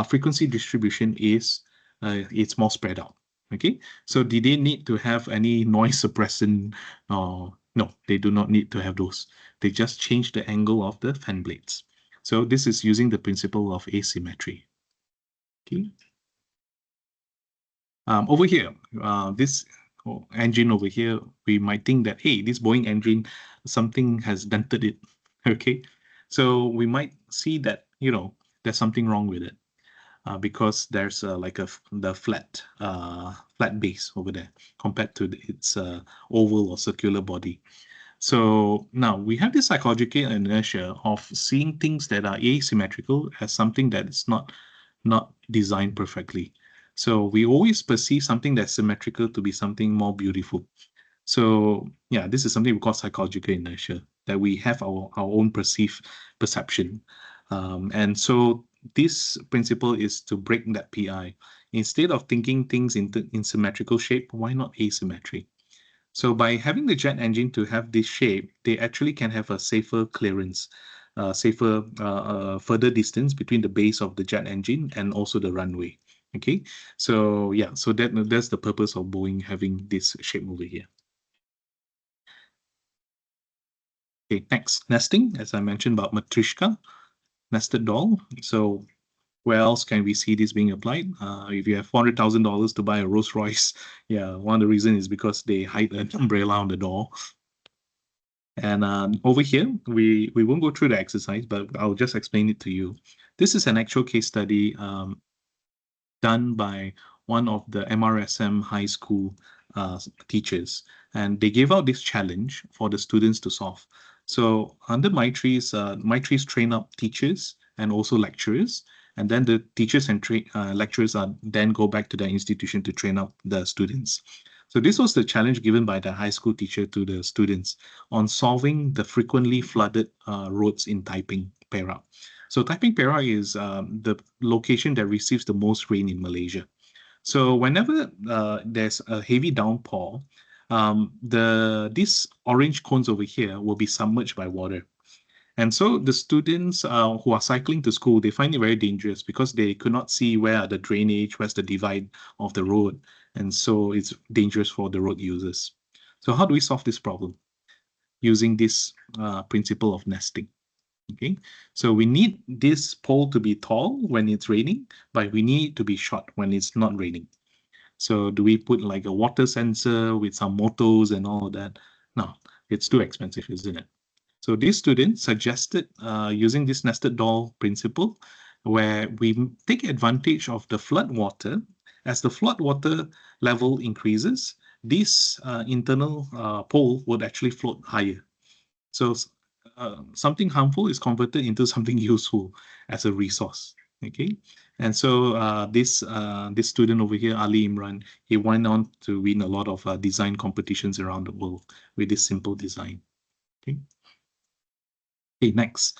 S2: frequency distribution is it's more spread out. Okay, so did they need to have any noise suppressant? No, they do not need to have those. They just change the angle of the fan blades. So this is using the principle of asymmetry. Okay. Over here, this engine over here, we might think that, hey, this Boeing engine, something has dented it. Okay, so we might see that, you know, there's something wrong with it because there's like the flat base over there compared to its oval or circular body. So now we have this psychological inertia of seeing things that are asymmetrical as something that is not designed perfectly. So we always perceive something that's symmetrical to be something more beautiful. So yeah, this is something we call psychological inertia, that we have our own perception. And so this principle is to break that PI. Instead of thinking things in symmetrical shape, why not asymmetry? So by having the jet engine to have this shape, they actually can have a safer clearance, further distance between the base of the jet engine and also the runway. Okay, so yeah, so that's the purpose of Boeing having this shape over here. Okay, next, nesting, as I mentioned about Matrishka, nested doll. So where else can we see this being applied? If you have $400,000 to buy a Rolls Royce, yeah, one of the reasons is because they hide an umbrella on the door. And over here, we won't go through the exercise, but I'll just explain it to you. This is an actual case study done by one of the MRSM high school teachers, and they gave out this challenge for the students to solve. So under MyTRIZ train up teachers and also lecturers, and then the teachers and lecturers then go back to their institution to train up the students. So this was the challenge given by the high school teacher to the students on solving the frequently flooded roads in Taiping, Perak. So Taiping, Perak is the location that receives the most rain in Malaysia. So whenever there's a heavy downpour, these orange cones over here will be submerged by water. And so the students who are cycling to school, they find it very dangerous because they could not see where are the drainage, where's the divide of the road. And so it's dangerous for the road users. So how do we solve this problem? Using this principle of nesting. Okay, so we need this pole to be tall when it's raining, but we need it to be short when it's not raining. So do we put like a water sensor with some motors and all of that? No, it's too expensive, isn't it? So this student suggested using this nested doll principle, where we take advantage of the flood water. As the flood water level increases, this internal pole would actually float higher. So something harmful is converted into something useful as a resource. Okay, and so this student over here, Ali Imran, he went on to win a lot of design competitions around the world with this simple design. Okay. Okay, next.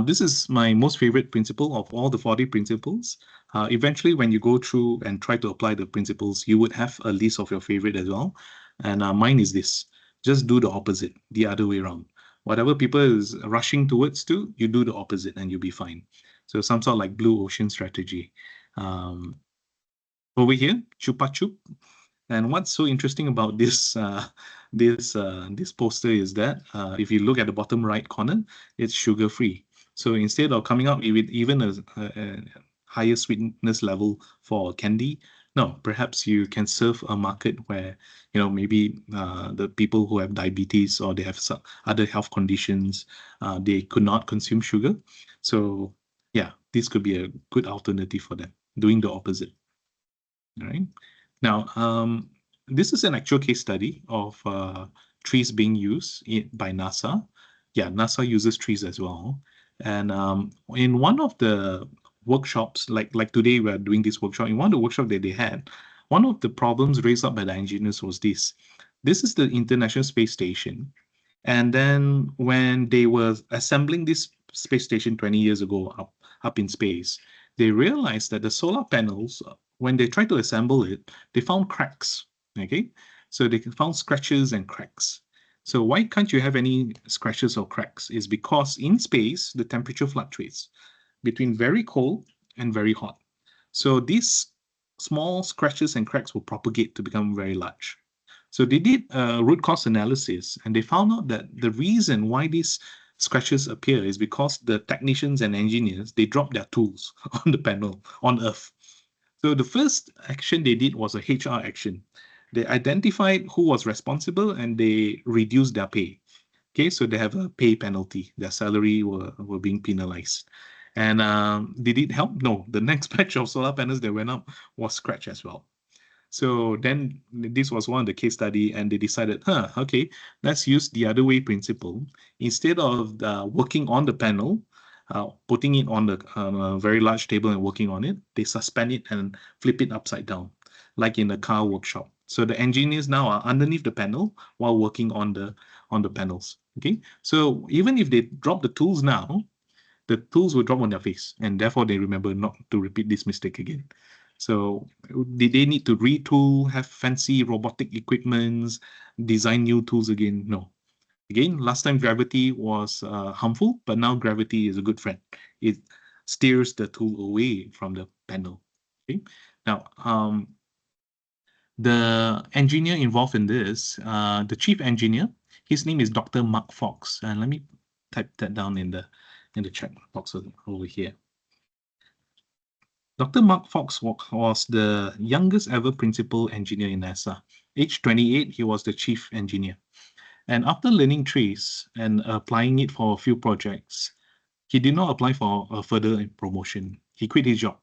S2: This is my most favorite principle of all the 40 principles. Eventually, when you go through and try to apply the principles, you would have a list of your favorite as well. And mine is this: just do the opposite, the other way around. Whatever people is rushing towards to, you do the opposite and you'll be fine. So some sort of like blue ocean strategy. Over here, Chupa Chup. And what's so interesting about this this poster is that if you look at the bottom right corner, it's sugar free. So instead of coming up with even a higher sweetness level for candy, No, perhaps you can serve a market where, maybe the people who have diabetes or they have some other health conditions, they could not consume sugar. So yeah, this could be a good alternative for them, doing the opposite. All right. Now, this is an actual case study of TRIZ being used by NASA. Yeah, NASA uses TRIZ as well. And in one of the workshops, like today we're doing this workshop, in one of the workshops that they had, one of the problems raised up by the engineers was this. This is the International Space Station. And then when they were assembling this space station 20 years ago up in space, they realized that the solar panels, when they tried to assemble it, they found cracks. Okay, so they found scratches and cracks. So why can't you have any scratches or cracks? Is because in space the temperature fluctuates between very cold and very hot. So these small scratches and cracks will propagate to become very large. So they did a root cause analysis, and they found out that the reason why these scratches appear is because the technicians and engineers, they dropped their tools on the panel on Earth. So the first action they did was a HR action. They identified who was responsible and they reduced their pay. Okay, so they have a pay penalty. Their salary were being penalized. And did it help? No. The next batch of solar panels that went up was scratched as well. So then this was one of the case study, and they decided, okay, let's use the other way principle. Instead of working on the panel, putting it on a very large table and working on it, they suspend it and flip it upside down, like in a car workshop. So the engineers now are underneath the panel while working on the panels. Okay, so even if they drop the tools now, the tools will drop on their face, and therefore they remember not to repeat this mistake again. So did they need to retool, have fancy robotic equipments, design new tools again? No. Again, last time gravity was harmful, but now gravity is a good friend. It steers the tool away from the panel. Okay. Now, the engineer involved in this, the chief engineer, his name is Dr. Mark Fox. And let me type that down in the chat box over here. Dr. Mark Fox was the youngest ever principal engineer in NASA. Age 28, he was the chief engineer. And after learning TRIZ and applying it for a few projects, he did not apply for a further promotion. He quit his job.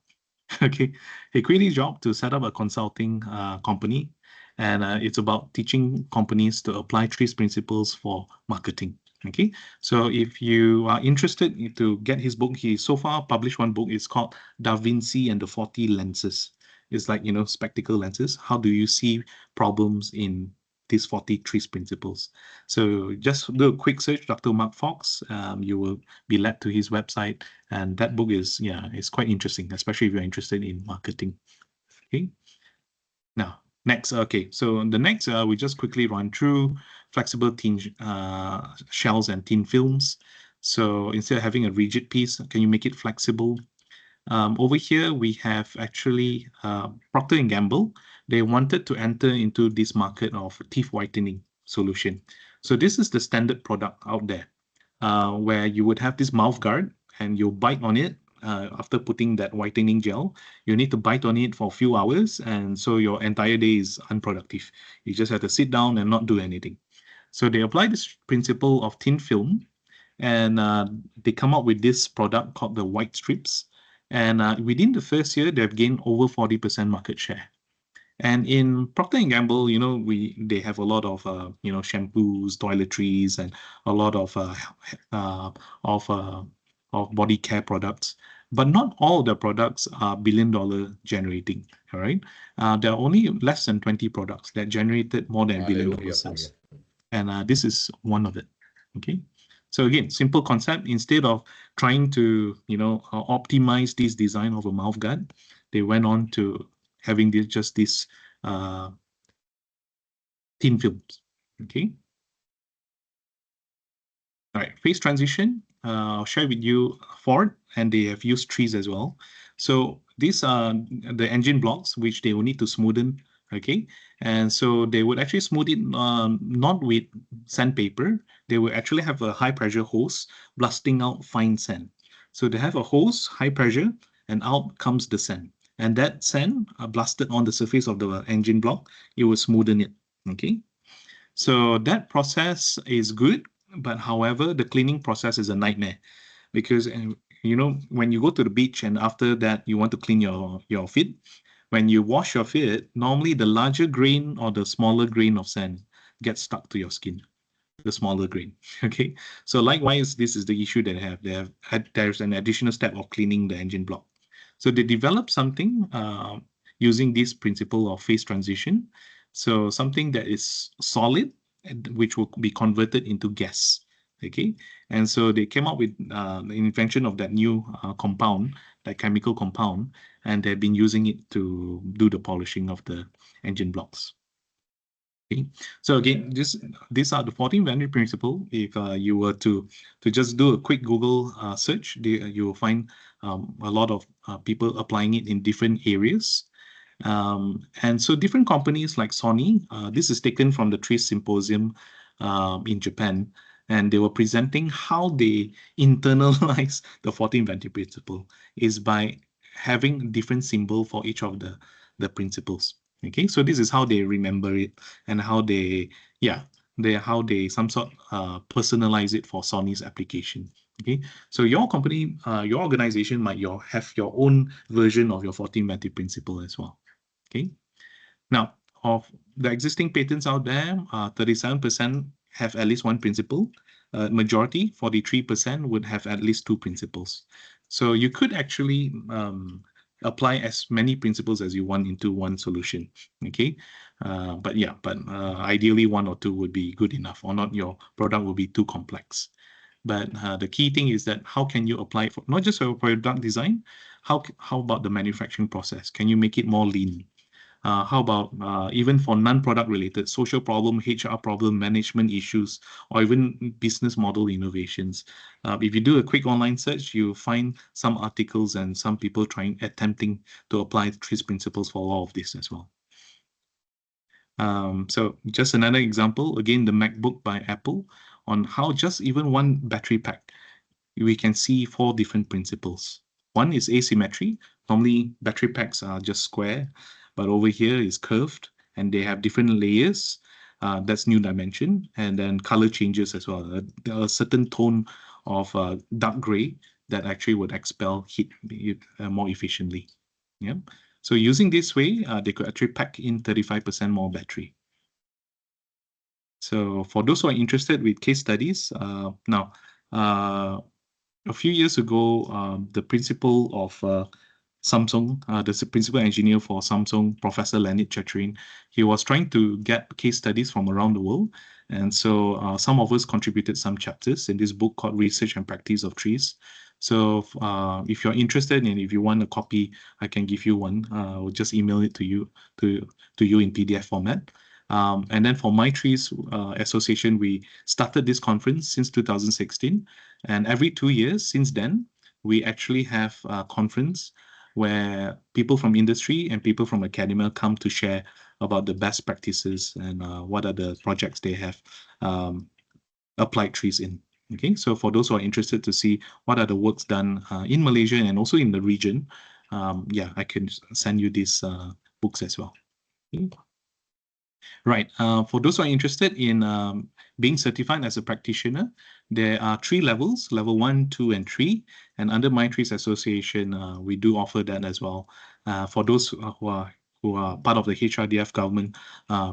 S2: Okay, he quit his job to set up a consulting company, and it's about teaching companies to apply TRIZ principles for marketing. Okay, so if you are interested to get his book, he so far published one book. It's called Da Vinci and the 40 Lenses. It's like, spectacle lenses. How do you see problems in these 40 TRIZ principles? So just do a quick search, Dr. Mark Fox. You will be led to his website, and that book is, it's quite interesting, especially if you're interested in marketing. Okay. Now, next, okay, so the next, we just quickly run through flexible thin shells and thin films. So instead of having a rigid piece, can you make it flexible? Over here, we have actually Procter & Gamble. They wanted to enter into this market of teeth whitening solution. So this is the standard product out there, where you would have this mouth guard and you bite on it. After putting that whitening gel, you need to bite on it for a few hours, and so your entire day is unproductive. You just have to sit down and not do anything. So they apply this principle of thin film, and they come up with this product called the white strips. And within the first year, they've gained over 40% market share. And in Procter & Gamble, they have a lot of shampoos, toiletries, and a lot of body care products. But not all the products are billion-dollar generating. All right, there are only less than 20 products that generated more than $1 billion sales, and this is one of it. Okay. So again, simple concept. Instead of trying to, optimize this design of a mouth guard, they went on to having just this thin films. Okay. All right, phase transition. I'll share with you Ford, and they have used TRIZ as well. So these are the engine blocks which they will need to smoothen. Okay, and so they would actually smooth it not with sandpaper. They will actually have a high pressure hose blasting out fine sand. So they have a hose, high pressure, and out comes the sand. and that sand blasted on the surface of the engine block, it will smoothen it. Okay, so that process is good, but however, the cleaning process is a nightmare because you know, when you go to the beach and after that you want to clean your feet, when you wash your feet, normally the larger grain or the smaller grain of sand gets stuck to your skin, the smaller grain. Okay, so likewise, this is the issue that they have. There's an additional step of cleaning the engine block. So they developed something using this principle of phase transition. So something that is solid, which will be converted into gas. Okay, and so they came up with the invention of that new compound, that chemical compound, and they've been using it to do the polishing of the engine blocks. Okay. So again, these are the 14 Venn principle. If you were to just do a quick Google search, you will find a lot of people applying it in different areas. And so different companies like Sony, this is taken from the TRIZ symposium in Japan, and they were presenting how they internalize the 14 Venn principle is by having different symbol for each of the principles. Okay, so this is how they remember it and how they some sort personalize it for Sony's application. Okay, so your company, your organization might have your own version of your 14 Venn principle as well. Okay, now of the existing patents out there, 37% have at least one principle. Majority, 43%, would have at least two principles. So you could actually apply as many principles as you want into one solution. Okay, but ideally one or two would be good enough, or not your product will be too complex. But the key thing is that how can you apply it for not just for product design? How about the manufacturing process? Can you make it more lean? How about even for non-product related social problem, HR problem, management issues, or even business model innovations? If you do a quick online search, you find some articles and some people attempting to apply the TRIZ principles for all of this as well. So just another example, again, the MacBook by Apple, on how just even one battery pack, we can see 4 different principles. One is asymmetry. Normally battery packs are just square, but over here is curved and they have different layers. That's new dimension. And then color changes as well. A certain tone of dark gray that actually would expel heat more efficiently. Yeah. So using this way, they could actually pack in 35% more battery. So for those who are interested with case studies, now, a few years ago, the principal of Samsung, the principal engineer for Samsung, Professor Leonid Chetrin, he was trying to get case studies from around the world. And so some of us contributed some chapters in this book called Research and Practice of TRIZ. So if you're interested and if you want a copy, I can give you one. I'll just email it to you in PDF format. And then for my TRIZ association, we started this conference since 2016. And every 2 years since then, we actually have a conference where people from industry and people from academia come to share about the best practices and what are the projects they have applied TRIZ in. Okay, so for those who are interested to see what are the works done in Malaysia and also in the region, I can send you these books as well. Okay. Right. For those who are interested in being certified as a practitioner, there are 3 levels, level 1, 2, and 3. And under my TRIZ association, we do offer that as well. For those who are part of the HRDF government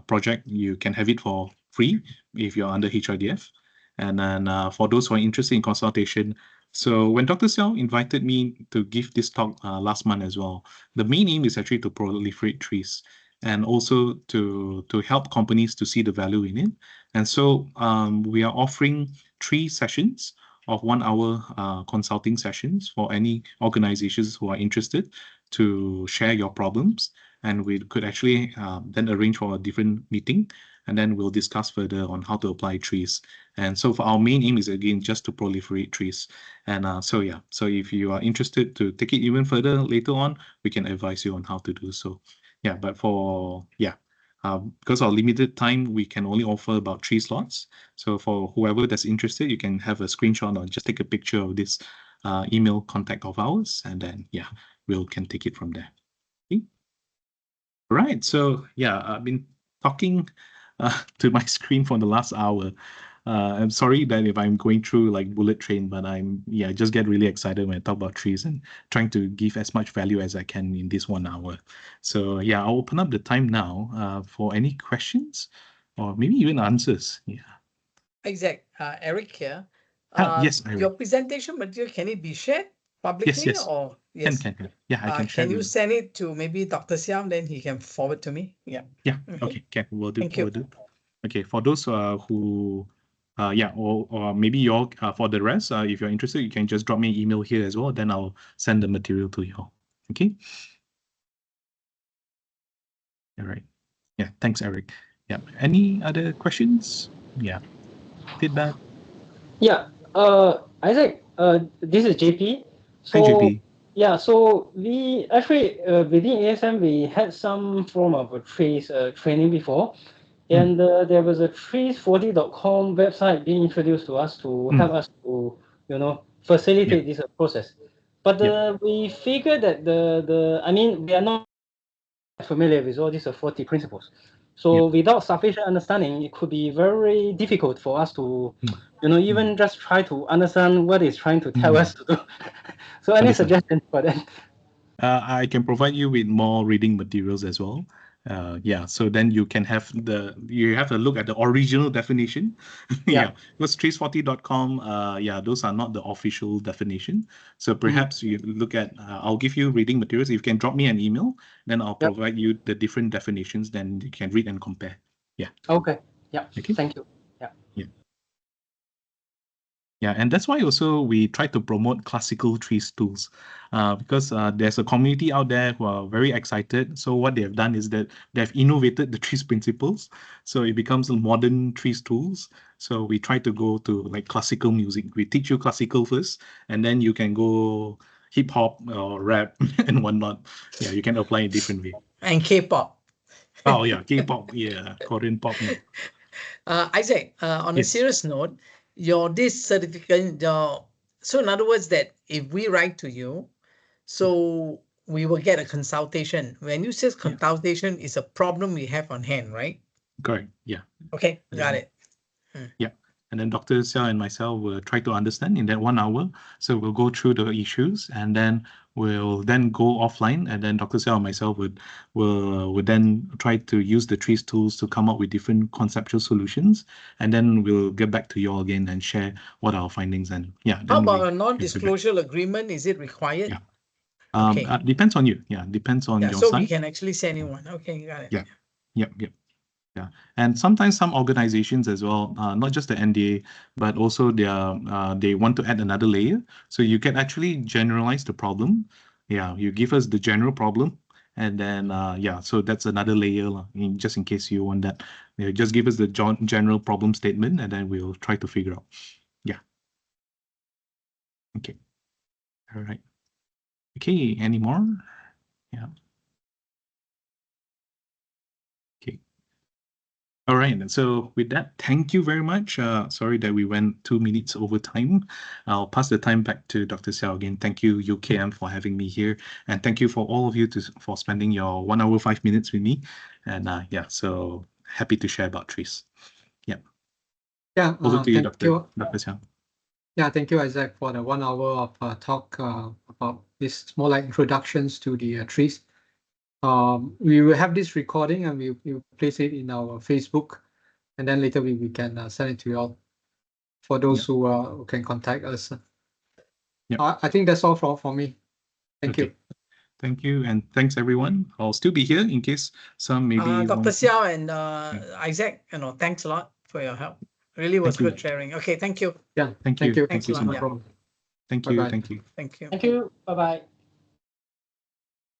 S2: project, you can have it for free if you're under HRDF. And then for those who are interested in consultation, so when Dr. Xiao invited me to give this talk last month as well, the main aim is actually to proliferate TRIZ and also to help companies to see the value in it. And so we are offering 3 sessions of 1 hour consulting sessions for any organizations who are interested to share your problems. And we could actually then arrange for a different meeting, and then we'll discuss further on how to apply TRIZ. And so for our main aim is again just to proliferate TRIZ. And so if you are interested to take it even further later on, we can advise you on how to do so. Yeah, but because of limited time, we can only offer about 3 slots. So for whoever that's interested, you can have a screenshot or just take a picture of this email contact of ours, and then we can take it from there. Right. So yeah, I've been talking to my screen for the last hour. I'm sorry that if I'm going through like bullet train, but I just get really excited when I talk about trees and trying to give as much value as I can in this 1 hour. So yeah, I'll open up the time now for any questions or maybe even answers. Yeah.
S3: Exact. Eric here.
S2: Yes, Eric.
S3: Your presentation material, can it be shared publicly?
S2: Yes.
S3: Or yes?
S2: Can. Yeah, I can share.
S3: Can you send it to maybe Dr. Xiao, then he can forward to me? Yeah.
S2: Yeah. Okay. We'll do.
S3: Thank you.
S2: We'll do. Okay. For those who, or maybe you for the rest, if you're interested, you can just drop me an email here as well. Then I'll send the material to you all. Okay. All right. Yeah. Thanks, Eric. Yeah. Any other questions? Yeah. Feedback.
S5: Yeah. Isaac. This is JP.
S2: Hi, JP.
S5: Yeah. So we actually within ASM we had some form of a TRIZ training before, and there was a TRIZ40.com website being introduced to us to help us to facilitate this process. But we figured that we are not familiar with all these 40 principles. So without sufficient understanding, it could be very difficult for us to, even just try to understand what it's trying to tell us to do. So any suggestions for that?
S2: I can provide you with more reading materials as well. So then you can have a look at the original definition. Because TRIZ40.com, those are not the official definition. So perhaps you look at, I'll give you reading materials. If you can drop me an email, then I'll provide you the different definitions, then you can read and compare. Yeah.
S5: Okay. Yeah. Okay. Thank you.
S2: Yeah, and that's why also we try to promote classical TRIZ tools because there's a community out there who are very excited. So what they have done is that they've innovated the TRIZ principles. So it becomes modern TRIZ tools. So we try to go to like classical music. We teach you classical first, and then you can go hip hop or rap and whatnot. Yeah, you can apply it different way.
S3: And K-pop.
S2: Oh yeah, K-pop. Yeah, Korean pop.
S3: Isaac, on a serious note, this certificate, so in other words, that if we write to you, so we will get a consultation. When you say consultation, is a problem we have on hand, right?
S2: Correct. Yeah.
S3: Okay, got it.
S2: Yeah. And then Dr. Xiao and myself will try to understand in that 1 hour. So we'll go through the issues and then we'll then go offline. And then Dr. Xiao and myself would then try to use the TRIZ tools to come up with different conceptual solutions. And then we'll get back to you all again and share what our findings and
S3: How about a non-disclosure agreement? Is it required?
S2: Yeah. Depends on you. Yeah, depends on your
S3: so
S2: side.
S3: We can actually send you one. Okay, got it.
S2: Yeah. Yep. Yeah, and sometimes some organizations as well, not just the NDA, but also they want to add another layer. So you can actually generalize the problem. Yeah, you give us the general problem, and then so that's another layer, just in case you want that. Just give us the general problem statement, and then we'll try to figure out. Yeah. Okay. All right. Okay. Any more? Yeah. All right, and so with that, thank you very much. Sorry that we went 2 minutes over time. I'll pass the time back to Dr. Xiao again. Thank you, UKM, for having me here. And thank you for all of you for spending your 1 hour, 5 minutes with me. And so happy to share about TRIZ. Yeah.
S1: Yeah.
S2: Over to you, Dr. Xiao.
S1: Yeah, thank you, Isaac, for the 1 hour of talk about this more like introductions to the TRIZ. We will have this recording and we'll place it in our Facebook, and then later we can send it to you all for those who can contact us. I think that's all for me. Thank you.
S2: Thank you, and thanks everyone. I'll still be here in case some maybe.
S3: Dr. Xiao and Isaac, thanks a lot for your help. Really was good sharing. Okay, thank you.
S1: Yeah,
S2: thank you.
S3: Thanks
S2: so much. Thank you.
S1: Bye-bye.
S2: Thank you.
S3: Thank you.
S5: Thank you. Bye-bye.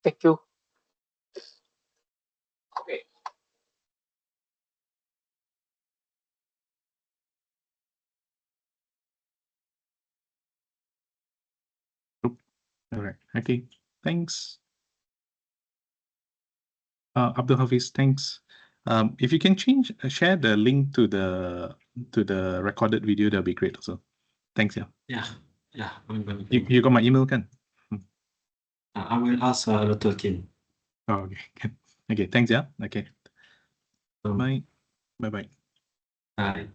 S4: Thank you. Okay.
S2: All right. Okay. Thanks. Abdul Hafiz, thanks. If you can share the link to the recorded video, that'll be great also. Thanks,
S6: Yeah.
S2: You got my email, Ken?
S6: I will ask Dr. Kim.
S2: Oh, okay. Okay, thanks. Yeah. Okay. Bye. Bye. Bye.
S6: Bye.